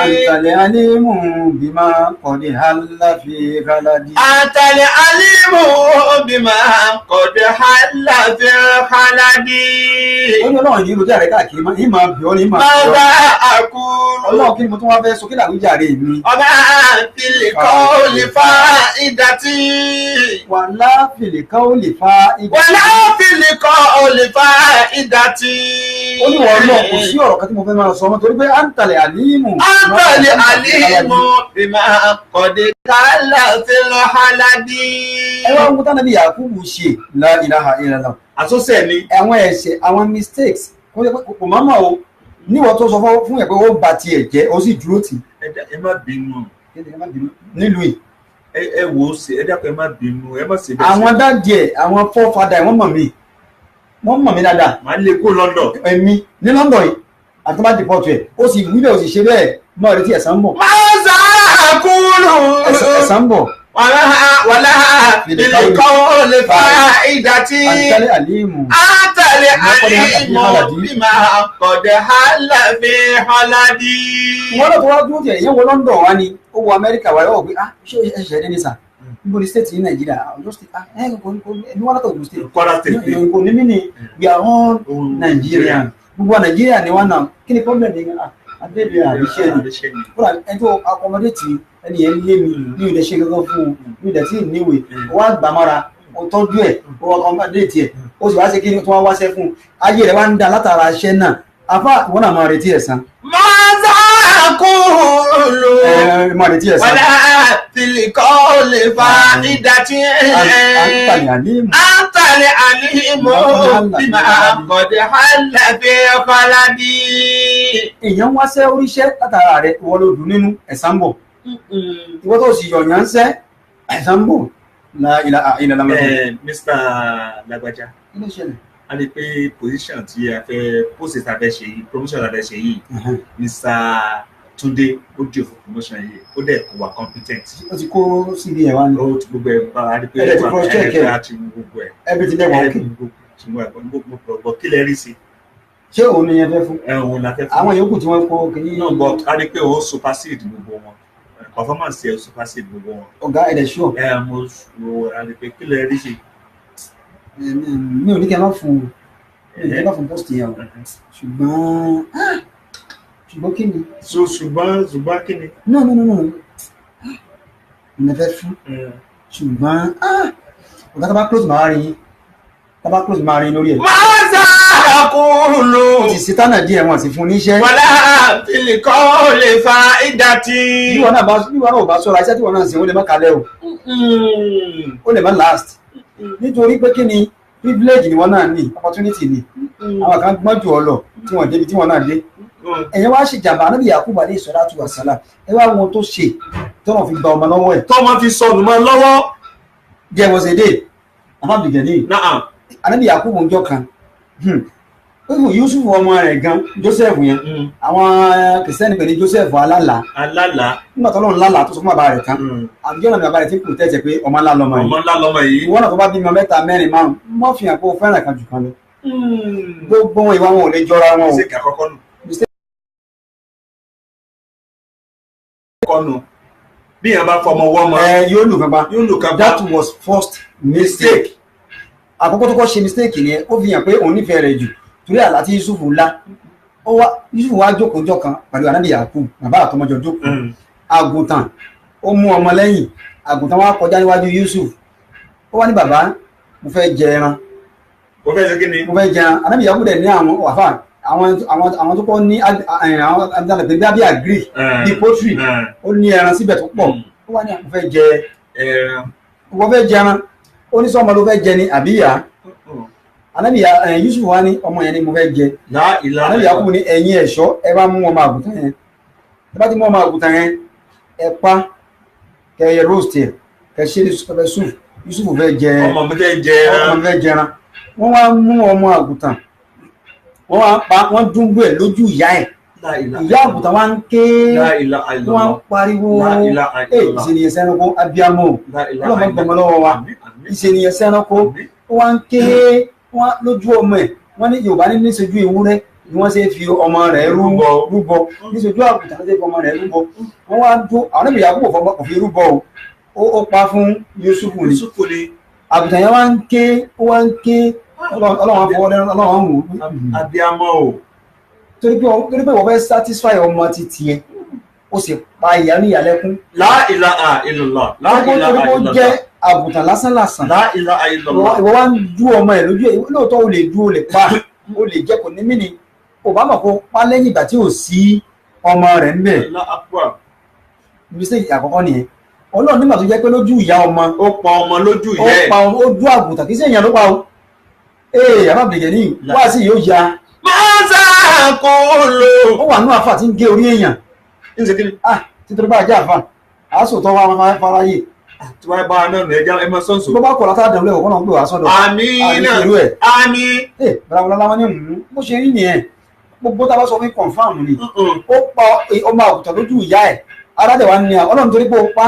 Speaker 2: àǹtàlẹ̀ alímù bímá kọ̀dé hálàfi káládì.
Speaker 3: àǹtàlẹ̀ alímù bímá kọ̀dé hálàfi káládì.
Speaker 2: ó ní Ọlọ́run yìí ló jẹ́ àrẹ káàkiri yìí máa bì ọ́ ní máa bì ọ́.
Speaker 3: máa àkúlù.
Speaker 2: Ọlọ́run kí ni mo tún wá fẹ́ sọ kí làwọn ìjàre mi.
Speaker 3: ọba fìlìkọ́ ò lè fa ìdá tí.
Speaker 2: wàlá fìlìkọ́ ò lè fa ìdá tí.
Speaker 3: wàlá fìlìkọ́ ò lè fa ìdá tí.
Speaker 2: ó ní wọ́n lọ kò sí ọ̀rọ̀ kan tí mo fẹ́ máa sọ ọmọ torí pé àǹtàlẹ̀ àlímù.
Speaker 3: àǹtàlẹ̀ àlímù bímá kọ̀dé kálá fi lọ háládì.
Speaker 2: ẹ wá ń kú tánàbí Yakubu ṣe la ilaha illallah.
Speaker 3: àtúnṣe ni.
Speaker 2: àwọn ẹ̀ṣẹ̀ àwọn mistakes kò má mà o níwọ̀n tó sọ fún ẹ̀ pé ó ba tiẹ̀ jẹ́ ó sì dúró tì.
Speaker 3: ẹ má bínú.
Speaker 2: nílùú yìí.
Speaker 3: ẹ wò ó ṣe ẹ dákun ẹ má bínú ẹ má ṣe bẹ́ẹ̀.
Speaker 2: àwọn dáàdì ẹ̀ àwọn fọ́fadà ẹ̀ wọ́n mọ̀ mí dáadáa.
Speaker 3: màá lè kó London.
Speaker 2: èmi ní London yìí àtúbà dìpọ̀tù ẹ̀ ó sì wí bẹ́ẹ̀ ó sì ṣe bẹ́ẹ̀ mọ́ retí ẹ̀san ń bọ̀.
Speaker 3: máa ń sá kúrò.
Speaker 2: ẹ̀san ń bọ̀.
Speaker 3: wàlá fìlìkọ́ ò lè fa ìdá tí.
Speaker 2: àǹtàlẹ̀ àlímù.
Speaker 3: àǹtàlẹ̀ àlímù bímá kọ̀dé hálà fi háládì.
Speaker 2: wọ́n lọ tó wá dúró tiẹ̀ ìyẹn wo London wá ni ó wo Amẹ́ríkà wá yọ̀ pé ṣé ẹ̀ṣẹ̀ ẹ̀dẹ́ ní sà níbo ni state ní Nàìjíríà Ọ̀yọ́ state ẹni wọ́n látọ̀ Ògùn state
Speaker 3: Kwara state
Speaker 2: kò ní mí ni we are all Nigerian gbogbo Nàìjíríà ni wọ́n náà kí ni problem yẹn adébẹ̀ àríṣẹ́ ni kódà ẹni tó akọmọdé tì ẹni yẹn lé mi ní ìdẹ ṣe gángan fún un ní ìdẹ tí ìníwèé ó wá gbà mọ́ra ó tọ́jú ẹ̀ ó wá akọmọdé tì ẹ̀ ó sì wá ṣe kí ni tó wá wáṣẹ́ fún un ayé rẹ̀ wá ń da látara iṣẹ́ náà afá ìwọ́n náà máa retí ẹ̀san.
Speaker 3: kúlù. wàlá tìlìkọ́ lè fa ìdá tí. àǹtàlẹ̀ àlímù bímá kọ̀dé hálà fi káládì.
Speaker 2: èèyàn wáṣẹ́ oríṣẹ́ látara rẹ̀ ìwọ ló dùn nínú ẹ̀san bọ̀. ìwọ tó sì yọ̀yàn ń sẹ́ ẹ̀san bọ̀.
Speaker 3: Mr. Lagbaja.
Speaker 2: kí ló ṣẹlẹ̀?
Speaker 3: a lè pé position tí a fẹ́ post ta fẹ́ ṣe yìí promotion ta fẹ́ ṣe yìí Mr. Túndé ó dì òfin promotion yìí ó dẹ̀ kó wa competent.
Speaker 2: ó ti kó síbi ẹ̀ wá ní.
Speaker 3: ó ti gbogbo ẹ̀ bá a rí pé
Speaker 2: ẹ̀rẹ̀ ti cross check ẹ̀
Speaker 3: àti gbogbo ẹ̀.
Speaker 2: everything dẹ̀ wọ́n kì
Speaker 3: But kí lẹ rí sí?
Speaker 2: ṣé òun ni yẹn fẹ́ fún
Speaker 3: Òun la fẹ́ fún.
Speaker 2: àwọn yòókù tí wọ́n kó kìíní
Speaker 3: No, but a rí pé ó supersede gbogbo wọn. Performance ẹ̀ supersede gbogbo wọn.
Speaker 2: ọ̀gá ẹ̀dẹ̀ ṣọ́
Speaker 3: Mo a rí pé kí lẹ rí sí?
Speaker 2: mi ò ní kí ẹ má fún post yẹn o ṣùgbọ́n kí ni.
Speaker 3: Ṣùgbọ́n kí ni?
Speaker 2: no mo fẹ́ fún ṣùgbọ́n ọ̀gá tó bá close máa rí lórí ẹ̀.
Speaker 3: Máa sá àkúrò.
Speaker 2: ti sítánà díẹ̀ wọn sì fún níṣẹ́.
Speaker 3: Wàlá fìlìkọ́ lè fa ìdàtí.
Speaker 2: bí wọn náà ò bá sọ́ra iṣẹ́ tí wọn náà ṣe ó lè má kalẹ̀ o ó lè má last nítorí pé kí ni privilege ni wọn náà ní opportunity ni àwọn kan gbọ́n jù ọ lọ tí wọ́n débi tí wọ́n náà dé. ẹ̀yẹ́ wá ṣe jàmbá Ànábì Yakubu alayhi salatu wa salam ẹ wá wọn tó ṣe tọ́wọ́n fi gba ọmọ lọ́wọ́ ẹ̀.
Speaker 3: Tọ́mọ fi sọnù mọ́ lọ́wọ́.
Speaker 2: jẹ́ wọ́n ṣe dé àbábìgẹ̀ Ànábì Yakubu ń jọ kan Yusuf ọmọ rẹ̀ gan Joseph yẹn àwọn kìrìsìtẹ́nì pè ní Joseph alálà nígbà tó lọ́run lálà tó sọ fún bàbá rẹ̀ kan àbíjọ́ náà bàbá rẹ̀ tí kò tẹ̀sẹ̀ pé ọmọ ńlá lọ́mọ yìí ìwọ́n náà tó bá bímọ 3 4 5 mọ́ fi hàn pé ó fẹ́ràn kan jù kan lọ gbogbo wọn ìwà wọn ò lè jọra wọn
Speaker 3: o. Bí yẹn bá fọmọ wọ́mọ
Speaker 2: yóò lù kan pa that was first mistake. Àkọ́kọ́ tó kọ́ ṣe mistake ni ó fi hàn pé òun nífẹ̀ẹ́ rẹ̀ jù torí àlá tí Yusuf ńlá Yusuf wá jókòó jọ kan pẹ̀lú Ànábì Yakubu bàbá àtọmọjọ jókòó àgùntàn ó mú ọmọ lẹ́yìn àgùntàn wá kọjá níwájú Yusuf ó wá ní bàbá mo fẹ́ jẹ ẹran
Speaker 3: mo fẹ́ ṣe kí ni
Speaker 2: mo fẹ́ jẹ ẹran Ànábì Yakubu dẹ̀ ní àwọn wàfà àwọn tó kọ́ ní àwọn àgbẹ̀ bí agri bí poultry ó ní ẹran síbẹ̀ tó pọ̀ ó wá ní àwọn fẹ́ jẹ ẹran ó ní sọ́mọ ló fẹ́ jẹ ni àbí ìyá Ànábì Yusuf wá ní ọmọ yẹn ni mo fẹ́ jẹ Ànábì Yakubu ní ẹ̀yin ẹ̀ṣọ́ ẹ bá mú ọmọ àgùntàn yẹn ẹ bá ti mú ọmọ àgùntàn yẹn ẹ pa kẹyẹ roast ẹ kẹ ṣe pẹpẹ soup Yusuf fẹ́ jẹ
Speaker 3: ọmọ mi fẹ́ jẹ
Speaker 2: ẹran wọ́n wá mú ọmọ àgùntàn wọ́n wá pa wọ́n dúngbò ẹ̀ lójú ìyá ẹ̀ ìyá àgùntàn wá ń ké wọ́n ń pariwo ìṣènìyàn sẹ́ranko abiyamọ ọlọ́mọ gbọmọ lọ́wọ́ wa ìṣènìyàn sẹ́ranko wọ́n ń ké wọ́n lójú ọmọ ẹ̀ wọ́n ní Yorùbá ní níṣojú ewúrẹ́ ni wọ́n ṣe fi ọmọ rẹ̀ rúbọ níṣojú àgùntàn ló ṣe fi ọmọ rẹ̀ rúbọ wọ́n wá dún àwọn Ànábì Yakubu kò fi rúbọ o ó pa fún Yusuf ni àgùntàn yẹn wá ń ké ọlọ́wọ́n fọwọ́ lẹ́nu ọlọ́wọ́n mú
Speaker 3: abiyamọ o
Speaker 2: torí pé wọ́n fẹ́ satisfy ọmọ ti tiẹ̀ ó sì pa ìyá ní ìyàlẹ́kún.
Speaker 3: La ilaha illallah.
Speaker 2: torí pé ó jẹ́ àgùntàn lásánlàsàn.
Speaker 3: La ilaha illallah.
Speaker 2: ìwọ wá ń dú ọmọ ẹ̀ lójú ẹ̀ lóòótọ́ o lè dú o lè pa o lè jẹ́ kò ní mí ni Obama kó pa lẹ́yìn ìgbà tí ò sí ọmọ rẹ̀ ń bẹ̀. mistake àkọ́kọ́ nìyẹn Ọlọ́run nígbà tó jẹ́ pé lójú ìyá ọmọ
Speaker 3: ó pa ọmọ lójú ìyá ẹ̀
Speaker 2: ó dú àgùntàn kì í sí èèyàn ló pa o àbábìlẹ̀ ní wá sí yóò ya
Speaker 3: mọ́sá kò lò
Speaker 2: ó wà ní àfà tí ń gé orí èèyàn títorí bá jẹ́ àfà àásòtọ́ wá fáráyé
Speaker 3: tí wọ́n bá náà nù ẹja ẹmọ sọ́nsọ́
Speaker 2: bó bá kọ̀ látà dẹ̀mú lẹ́wọ̀n náà gbé wá sọ́dọ̀
Speaker 3: àmín àmín
Speaker 2: bàràbàrà láwọn ní mú bó ṣe rí nìyẹn gbogbo tá a bá sọ fún confam ni ó pa ọmọ àgùntàn lójú ìyá ẹ̀ aládẹ̀ wa ní Ọlọ́run torí pé ó pa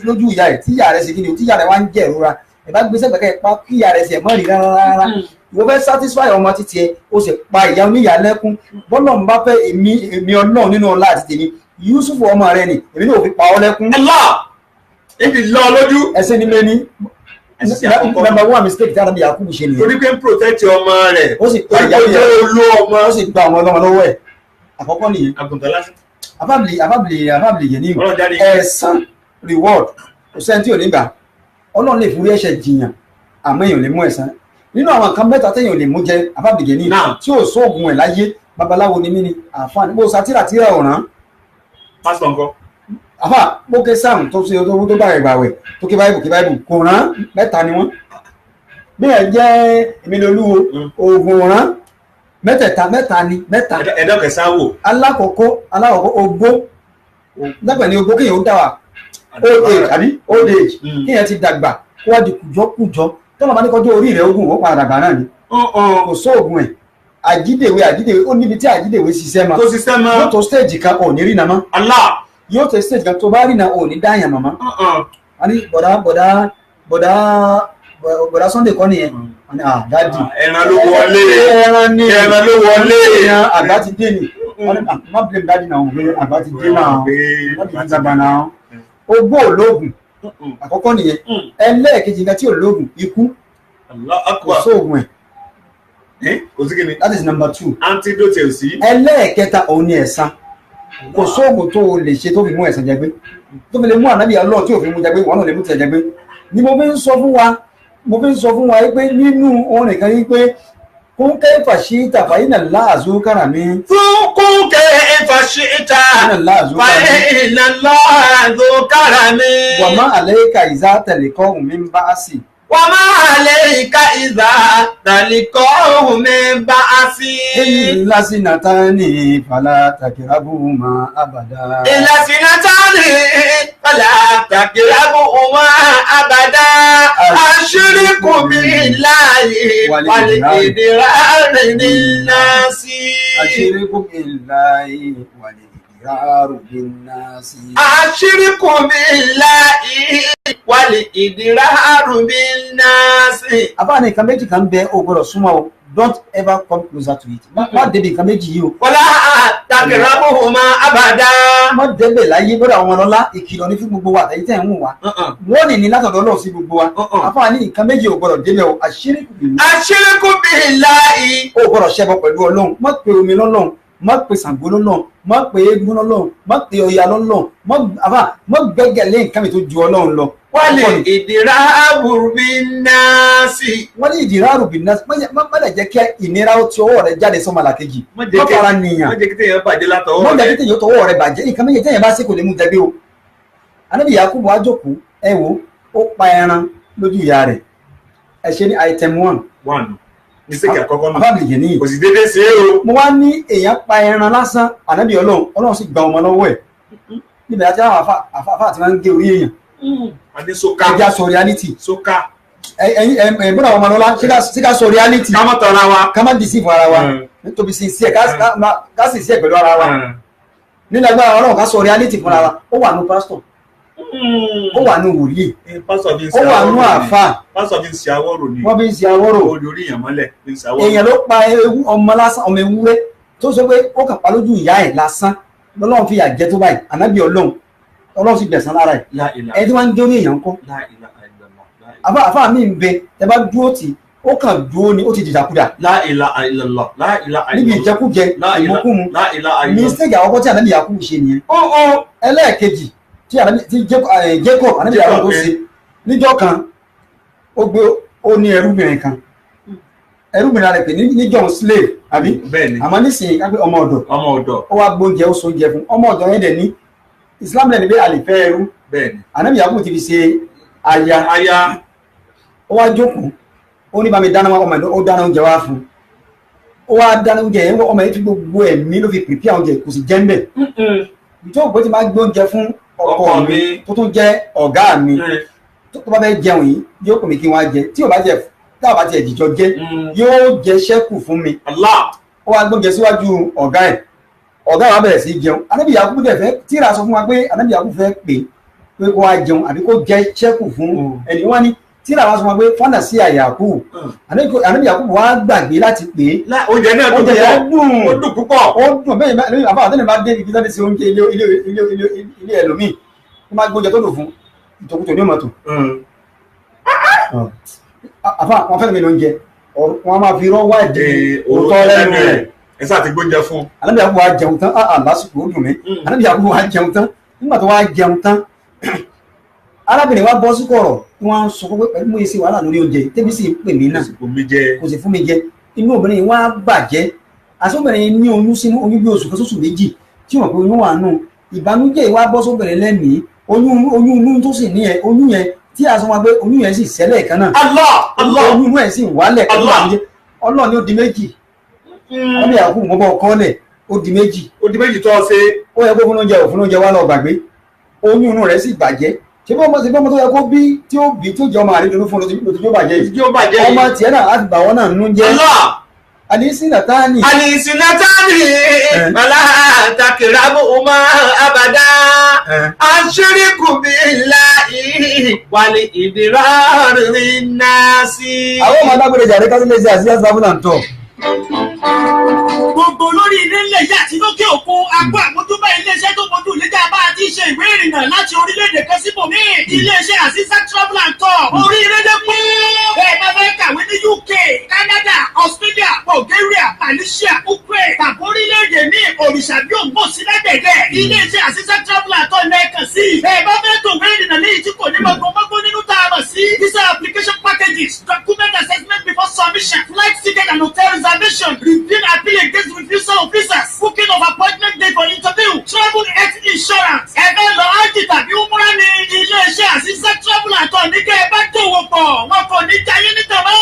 Speaker 2: lójú ìyá ẹ̀ tíyà rẹ̀ ṣe kí ni tíyà rẹ̀ wá ń jẹ́ ìrora ìbá gbé sẹ́gbẹ̀kẹ́ pa kíyà rẹ̀ ṣe mọ́ rí rárá ìwọ fẹ́ satisfy ọmọ títí ẹ ó sì pa ìyá oníyà lẹ́kún bọ́lọ̀ ń bá fẹ́ èmi Ọlọ́run nínú ọlá àti tèmi Yusuf ọmọ rẹ ni èmi náà fi pa ọ lẹ́kún.
Speaker 3: ibi lọ lójú.
Speaker 2: ẹsẹ̀ ni mẹ́ni number one mistake tí Ànábì Yakubu ṣe nìyẹn.
Speaker 3: torí pé ń protect ọmọ rẹ̀
Speaker 2: ó sì pa ìyá
Speaker 3: ọmọ
Speaker 2: ó sì gba ọmọ ọlọ́mọ lọ́wọ́ ẹ̀ àkọ́kọ́ nìyẹn.
Speaker 3: àgùntàn lásán.
Speaker 2: àbábìlì yẹn ní ẹ̀san reward kò sẹ́ni tí ò ní gbà Ọlọ́run lè forí ẹ̀ṣẹ̀ jiyàn àmọ́ èèyàn lè mú ẹ̀san nínú àwọn nǹkan mẹ́ta téèyàn lè mú jẹ àbábìlì yẹn ní tí ò sóògùn ẹ̀ láyé babaláwo ni mí ni àǹfààní bó satira ọ̀ràn.
Speaker 3: pásítọ̀ nǹkan.
Speaker 2: àfà bókè sáàmù tó ṣe tó bá rẹ̀ gbàwẹ̀ tó ké báyìí kò rán mẹ́ta ni wọ́n bí ẹ̀ jẹ́ Emilolúwo oògùn rán mẹ́ta ni mẹ́ta.
Speaker 3: ẹ̀dọ́kẹ̀sán wò.
Speaker 2: alákọ̀ọ́kọ́ ogbó lápẹ̀ ní ogbó kéèyàn ó dà wà old age kéèyàn ti dàgbà kó wá di kùjọ́kùjọ́ tọ́lọ̀ bá ní kọjú orí rẹ̀ ogun ó padà dàgbà náà ni kò sóògùn ẹ̀ àjídèwé ó níbi tí àjídèwé ṣiṣẹ́ ma
Speaker 3: tó ṣiṣẹ́ ma
Speaker 2: yóò tó stage kan ò ní rí na mọ́ yóò tó stage kan tó bá rí na ò ní dáyàn mọ́ a ní bọ̀dá bọ̀dá Sunday kọ́ nìyẹn dáàdì
Speaker 3: ẹran ló wọlé
Speaker 2: ẹran
Speaker 3: ló wọlé
Speaker 2: àgbà ti dé ni má blame dáàdì náà wọ́n pé àgbà ti dé náà wọ́n ti fi dàgbà náà ogbó olóògùn àkọ́kọ́ nìyẹn ẹlẹ́ẹ̀kejì nǹkan tí olóògùn ikú kò sóògùn ẹ̀
Speaker 3: kò sí kíni
Speaker 2: that is number 2
Speaker 3: antidote ò sí
Speaker 2: ẹlẹ́ẹ̀kẹta òun ni ẹ̀san kò sóògùn tó o lè ṣe tó fi mú ẹ̀san jẹgbé tó fi lè mú ànábì Ọlọ́run tí ò fi mú jẹgbé wọn náà lè mú tiẹ̀ jẹgbé ni mo fi ń sọ fún wa pé nínú orin kan yí pé kún kayfa shi'ta fa inna Allaha zu karami.
Speaker 3: kún kayfa shi'ta fa inna Allaha zu karami.
Speaker 2: wa ma alayka iza talqahu min ba'si.
Speaker 3: wa ma alayka iza talqahu min ba'si.
Speaker 2: illa sinatani fala takrabuhuma abada.
Speaker 3: illa sinatani fala takrabuhuma abada. ashriku billahi wal idrari bin-nasi.
Speaker 2: ashriku billahi wal idrari bin-nasi.
Speaker 3: ashriku billahi wal idrari bin-nasi.
Speaker 2: àbá ní nǹkan méjì kan bẹ o gbọ́dọ̀ súnmọ́ o don't ever come closer to it má débi nǹkan méjì yìí o.
Speaker 3: wala takrabuhuma abada.
Speaker 2: má débẹ̀ láyé bọ́dọ̀ àwọn ọlọ́lá ìkìlọ̀ ní fún gbogbo wa àtẹ̀yìn tẹ̀ ń wù wá wọ́n ní látọ̀dọ̀ Ọlọ́run sí gbogbo wa àfáà ní nǹkan méjì o gbọ́dọ̀ débẹ̀ o ashriku
Speaker 3: billahi
Speaker 2: o gbọ́dọ̀ ṣẹbọ pẹ̀lú Ọlọ́run má pe omi lọ́lọ́run má pe Ṣàngó lọ́lọ́run má pe eégún lọ́lọ́run má pe Ọya lọ́lọ́run má gbẹ́gẹ̀lé nǹkan mi tó ju Ọlọ́run lọ.
Speaker 3: wọ́n lè ìdíráàrù bin-nasi.
Speaker 2: wọ́n ní ìdíráàrù bin-nasi má lè jẹ́ kí ìnira ó ti ọwọ́ rẹ jáde sọ́mọlà kejì má fara nìyàn
Speaker 3: má jẹ́ kí téèyàn bàjẹ́ látọwọ́ rẹ
Speaker 2: má jẹ́ kí téèyàn tọwọ́ rẹ bàjẹ́ nǹkan méjì téèyàn bá sí kò lè mú jẹgbé o. Ànábì Yakubu wá jókòó ẹ wo ó pa ẹran lójú ìyá rẹ̀ ẹ ṣe ní item 1
Speaker 3: ní sèkì àkọ́kọ́ náà
Speaker 2: àbábìlì yẹn nìyí
Speaker 3: kò sì dédé sí o.
Speaker 2: mo wá ní èèyàn pa ẹran lásán Ànábì Ọlọ́run sì gba ọmọ lọ́wọ́ ẹ̀ níbi àti àwọn àfa àti wọn ń gé orí èèyàn
Speaker 3: adé soka
Speaker 2: ẹja sọ reality
Speaker 3: soka
Speaker 2: ẹ̀yin bọ́dà ọmọ lọ́la ṣé ká sọ reality
Speaker 3: ká má tọ́ra wa
Speaker 2: ká má deceive ara wa nítorí sí ẹ̀ ká sì sí ẹ̀ pẹ̀lú ara wa nínú agbára Ọlọ́run ká sọ reality fúnra wa ó wà nù pásítọ̀ ó wà nù wòlíì ó wà nù àfà
Speaker 3: pásítọ̀ fi ń ṣe àwòrò ni
Speaker 2: wọ́n fi ń ṣe àwòrò
Speaker 3: olórí èèyàn mọ́lẹ̀ fi ń ṣe àwòrò.
Speaker 2: èèyàn ló pa ọmọ lásán ọmọ ewúrẹ́ tó sọ pé ó kàn pa lójú ìyá ẹ̀ lásán lọ́lọ́run fi yà jẹ tó báyìí Ànábì Ọlọ́run sì gbẹ̀san lára ẹ̀ ẹ̀ tí wọ́n ń dé orí èèyàn kọ́ àfà mi ń bẹ ẹ bá dúró tì ó kàn dúró ni ó ti dìdàkudà níbi ìjẹkújẹ ìmúkúmu mistake àkọ́kọ́ tí Ànábì Yakubu ṣe nìyẹn ẹlẹ́ẹ̀kejì tí Jacob Ànábì Yakubu ṣe níjọ́ kan ó ní ẹrúbìnrin kan ẹrúbìnrin rẹ̀ pé níjọ́ slave àbí àmọ́ nísìnyí kápẹ́ ọmọ ọ̀dọ̀ ó wá gbóúnjẹ ó so oúnjẹ fún ọmọ ọ̀dọ̀ yẹn dẹ̀ ní Islam lẹ́nu pé àlìfẹ́ ẹrú Ànábì Yakubu ti fi ṣe aya ó wá jókòó ó ní bá mi dáná ọmọ ẹ̀ ó dáná oúnjẹ wá fún ó wá dáná oúnjẹ yẹn ọmọ ẹ̀ fi gbogbo ẹ̀mí ló fi prepare oúnjẹ kò sì jẹ́ ń bẹ̀ ìjọba ti máa gbé oúnjẹ fún ọkọ mi tó tún jẹ́ ọ̀gá mi tó bá fẹ́ jẹun yìí yóò pè mí kí wọ́n á jẹ tí ò bá jẹ tá ò bá tiẹ̀ dìjọ jẹ yóò jẹ ṣẹ́kù fún mi ó wá gbóúnjẹ síwájú ọ̀gá ẹ̀ wa bẹ̀rẹ̀ sí jẹun Ànábì Yakubu dẹ̀ fẹ́ tíra sọ fún wa pé Ànábì Yakubu fẹ́ pé kó wá jẹun àbí kó jẹ ṣẹ́kù fún ẹni wọ́n ní tíra wa sọ fún wa pé fọ́nà sí Yakubu Ànábì Yakubu wá gbàgbé láti pè é
Speaker 3: oúnjẹ náà dùn púpọ̀
Speaker 2: ó dùn bẹ́ẹ̀ lórí àbáwọ̀ tẹ́lẹ̀ bá dé ibi tó ti ṣe oúnjẹ ilé ẹlòmíì tó máa gbóúnjẹ tó lò fún ìtòkùtò ní ọmọtò àfà wọn fẹ́ràn mi lóúnjẹ wọn máa fi rọ́ wáìdì òótọ́ lẹ́nu rẹ̀
Speaker 3: ẹ sáà ti gbóúnjẹ fún.
Speaker 2: Ànábì Yakubu wa jẹun tán lásìkò ó dùn mí Ànábì Yakubu wa jẹun tán nígbà tó wá jẹun tán arábìnrin wa bọ́ sí kọ̀rọ̀ tí wọ́n á sọ pé pẹ̀lú mú esi wàhálà lórí oúnjẹ tẹ́bí sì ń pè mí náà kò sì fún mi jẹ inú obìnrin wa bàjẹ́ àsọ̀bìnrin ní oyún sínú oyún bí oṣù kan sóṣù méjì tí wọ́n pe oyún wà nù ìbànújẹ́ wa bọ́ sóbìnrin lẹ́mìí oyún inú tó sì ní ẹ oyún yẹn tí a sọ wọn pé oyún yẹn sì ṣẹlẹ̀ kan náà oyún inú ẹ̀ sì wálẹ̀ Ọlọ́run ni ó di méjì Ànábì Yakubu mọ́ bọ́ kọ́lẹ̀ ó di méjì
Speaker 3: tó ṣe
Speaker 2: ó yẹ kó fún oúnjẹ wá lọ gbàgbé oyún inú rẹ̀ sì bàjẹ́ ṣé bí ọmọ tó yẹ kó bí tí ó bí tó jẹ ọmọ àrídùnú fún lójú bàjẹ́ ọmọ tiẹ̀ náà láti bà wọ́n náà nínú jẹ́ alisinatani
Speaker 3: wala takrabuhuma abada ashiriku billahi wal idrar linnasi.
Speaker 2: àwọn ọmọ adágbére jàre kásílẹ̀ sí àṣìṣe sáfúnà ń tọ̀.
Speaker 4: Gbogbo lórí ilé ńlẹ̀ yìí àti lókè òkun agbó àmójúbà iléeṣẹ́ tó mójú ìléjà bá a ti ṣe ìwé ìrìnnà láti orílẹ̀-èdè kan síbòmíì. Iléeṣẹ́ Asisat Travel and Tour oríire dé pé ẹ bá fẹ́ kàwé ní UK, Canada, Australia, Bulgaria, Malaysia, Ukraine tàbí orílẹ̀-èdè ní òrìṣà bí òǹgbò sí lẹ́gbẹ̀dẹ̀. Iléeṣẹ́ Asisat Travel and Tour lẹ́ẹ̀kan sí. Ẹ bá fẹ́ tó ìwé ìrìnnà léyìí tí kò ní mọ̀gbọ́n nínú tá a mọ̀ sí. Visa application packages, document assessment before submission, flight ticket and hotel reservation, review appeal against refusal of visas, booking of appointment date for interview, travel health insurance. Ẹgbẹ́ lọ ájì tàbí umrah ní iléeṣẹ́ Asisat Travel and Tour ní kẹ́ ẹ bá dòwò pọ̀. Wọn kò ní jayé ní tàbá.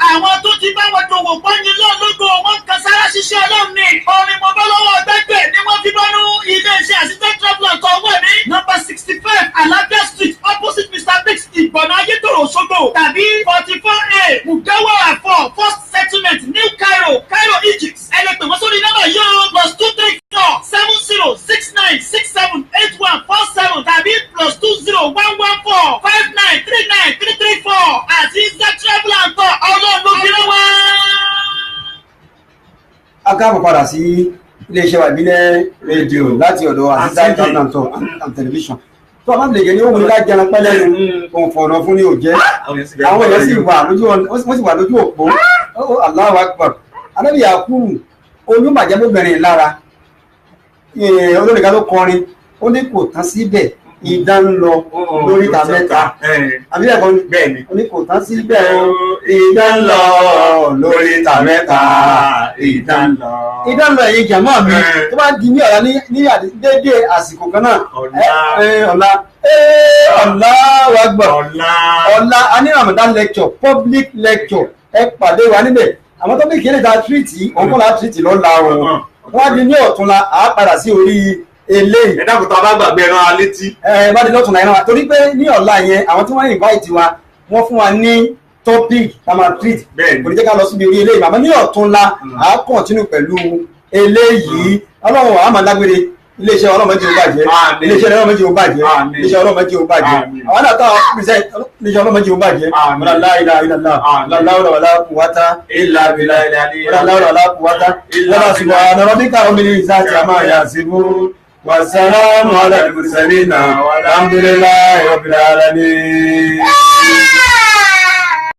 Speaker 4: Àwọn tó ti bá wọn dòwò pọ̀ ní lọ́lọ́gbò wọn kan sára ṣiṣẹ́ ọlọ́run ni. Orin mo bá lọ́wọ́ ọ̀gbẹ́gbẹ́ ni wọ́n fi bọ́nú. Iléeṣẹ́ Asisat Travel and Tour wẹ̀ ní number 65 Alabia Street opposite Mr. Biggs Ìgbọ̀nà Ayétòrò Òṣogbo tàbí 44A Mugawara 4 First Settlement New Cairo, Cairo, Egypt. Ẹlẹ́pẹ̀ wọ́n sórí nọ́mbà yóò +234 7069678147 tàbí +20114 5939334 Asisat Travel and Tour ọlọ́run fi rán wá.
Speaker 2: a káàbọ̀ padà sí iléeṣẹ́ wa ìbílẹ̀ rédíò láti ọ̀dọ̀ Asisat Travel and Tour and television. tó a bá lè gẹ̀ ní òun láti jẹun pẹ́lẹ́ nu òun fọ̀nà fún ní òjẹ́ àwọn èèyàn sì wà lójú òpó. Allahu Akbar. Ànábì Yakubu oyún bàjẹ́ lóbìnrin lára olórin kan ló kọrin ó ní kò tán síbẹ̀ idán ń lọ lórí ìta mẹ́ta àbí ẹ̀kọ́
Speaker 3: bẹ́ẹ̀ni
Speaker 2: ó ní kò tán síbẹ̀ idán ń lọ lórí ìta mẹ́ta idán ń lọ ẹ̀yin jàmọ́ mi tó bá di ní ọ̀la ní déédéé àsìkò kan náà ọ̀la Allahu Akbar ọ̀la a ní Ramadan lecture public lecture ẹ pàdé wa níbẹ̀ àwọn tó bí kí ní ta tírìtì ọkọ̀lá tírìtì lọ́la ọ̀rọ̀ wọ́n di ní ọ̀túnla àá padà sí orí eléyìí.
Speaker 3: ẹ̀dá kò tó a bá gbàgbé ẹran alétí.
Speaker 2: bá di lọ́túnla ẹran wa torí pé ní ọ̀la yẹn àwọn tí wọ́n invite wa wọ́n fún wa ní topic tamar treat kò ní jẹ́ ká lọ síbi orí eléyìí àmọ́ ní ọ̀túnla àá continue pẹ̀lú eléyìí ọlọ́run àá máa dágbére iléeṣẹ́ ọlọ́mọdé ò bàjẹ́ iléeṣẹ́ ọlọ́mọdé ò bàjẹ́ iléeṣẹ́ ọlọ́mọdé ò bàjẹ́ àwọn náà táwọn pèsè iléeṣẹ́ ọlọ́mọdé ò bàjẹ́ wala la ilaha illallah la hawla wala quwwata illa billahi wala hawla wala quwwata wala subhana rabbika rabbil izzati amma yasifun wa salamun ala al mursalin walhamdulillahi rabbil alamin.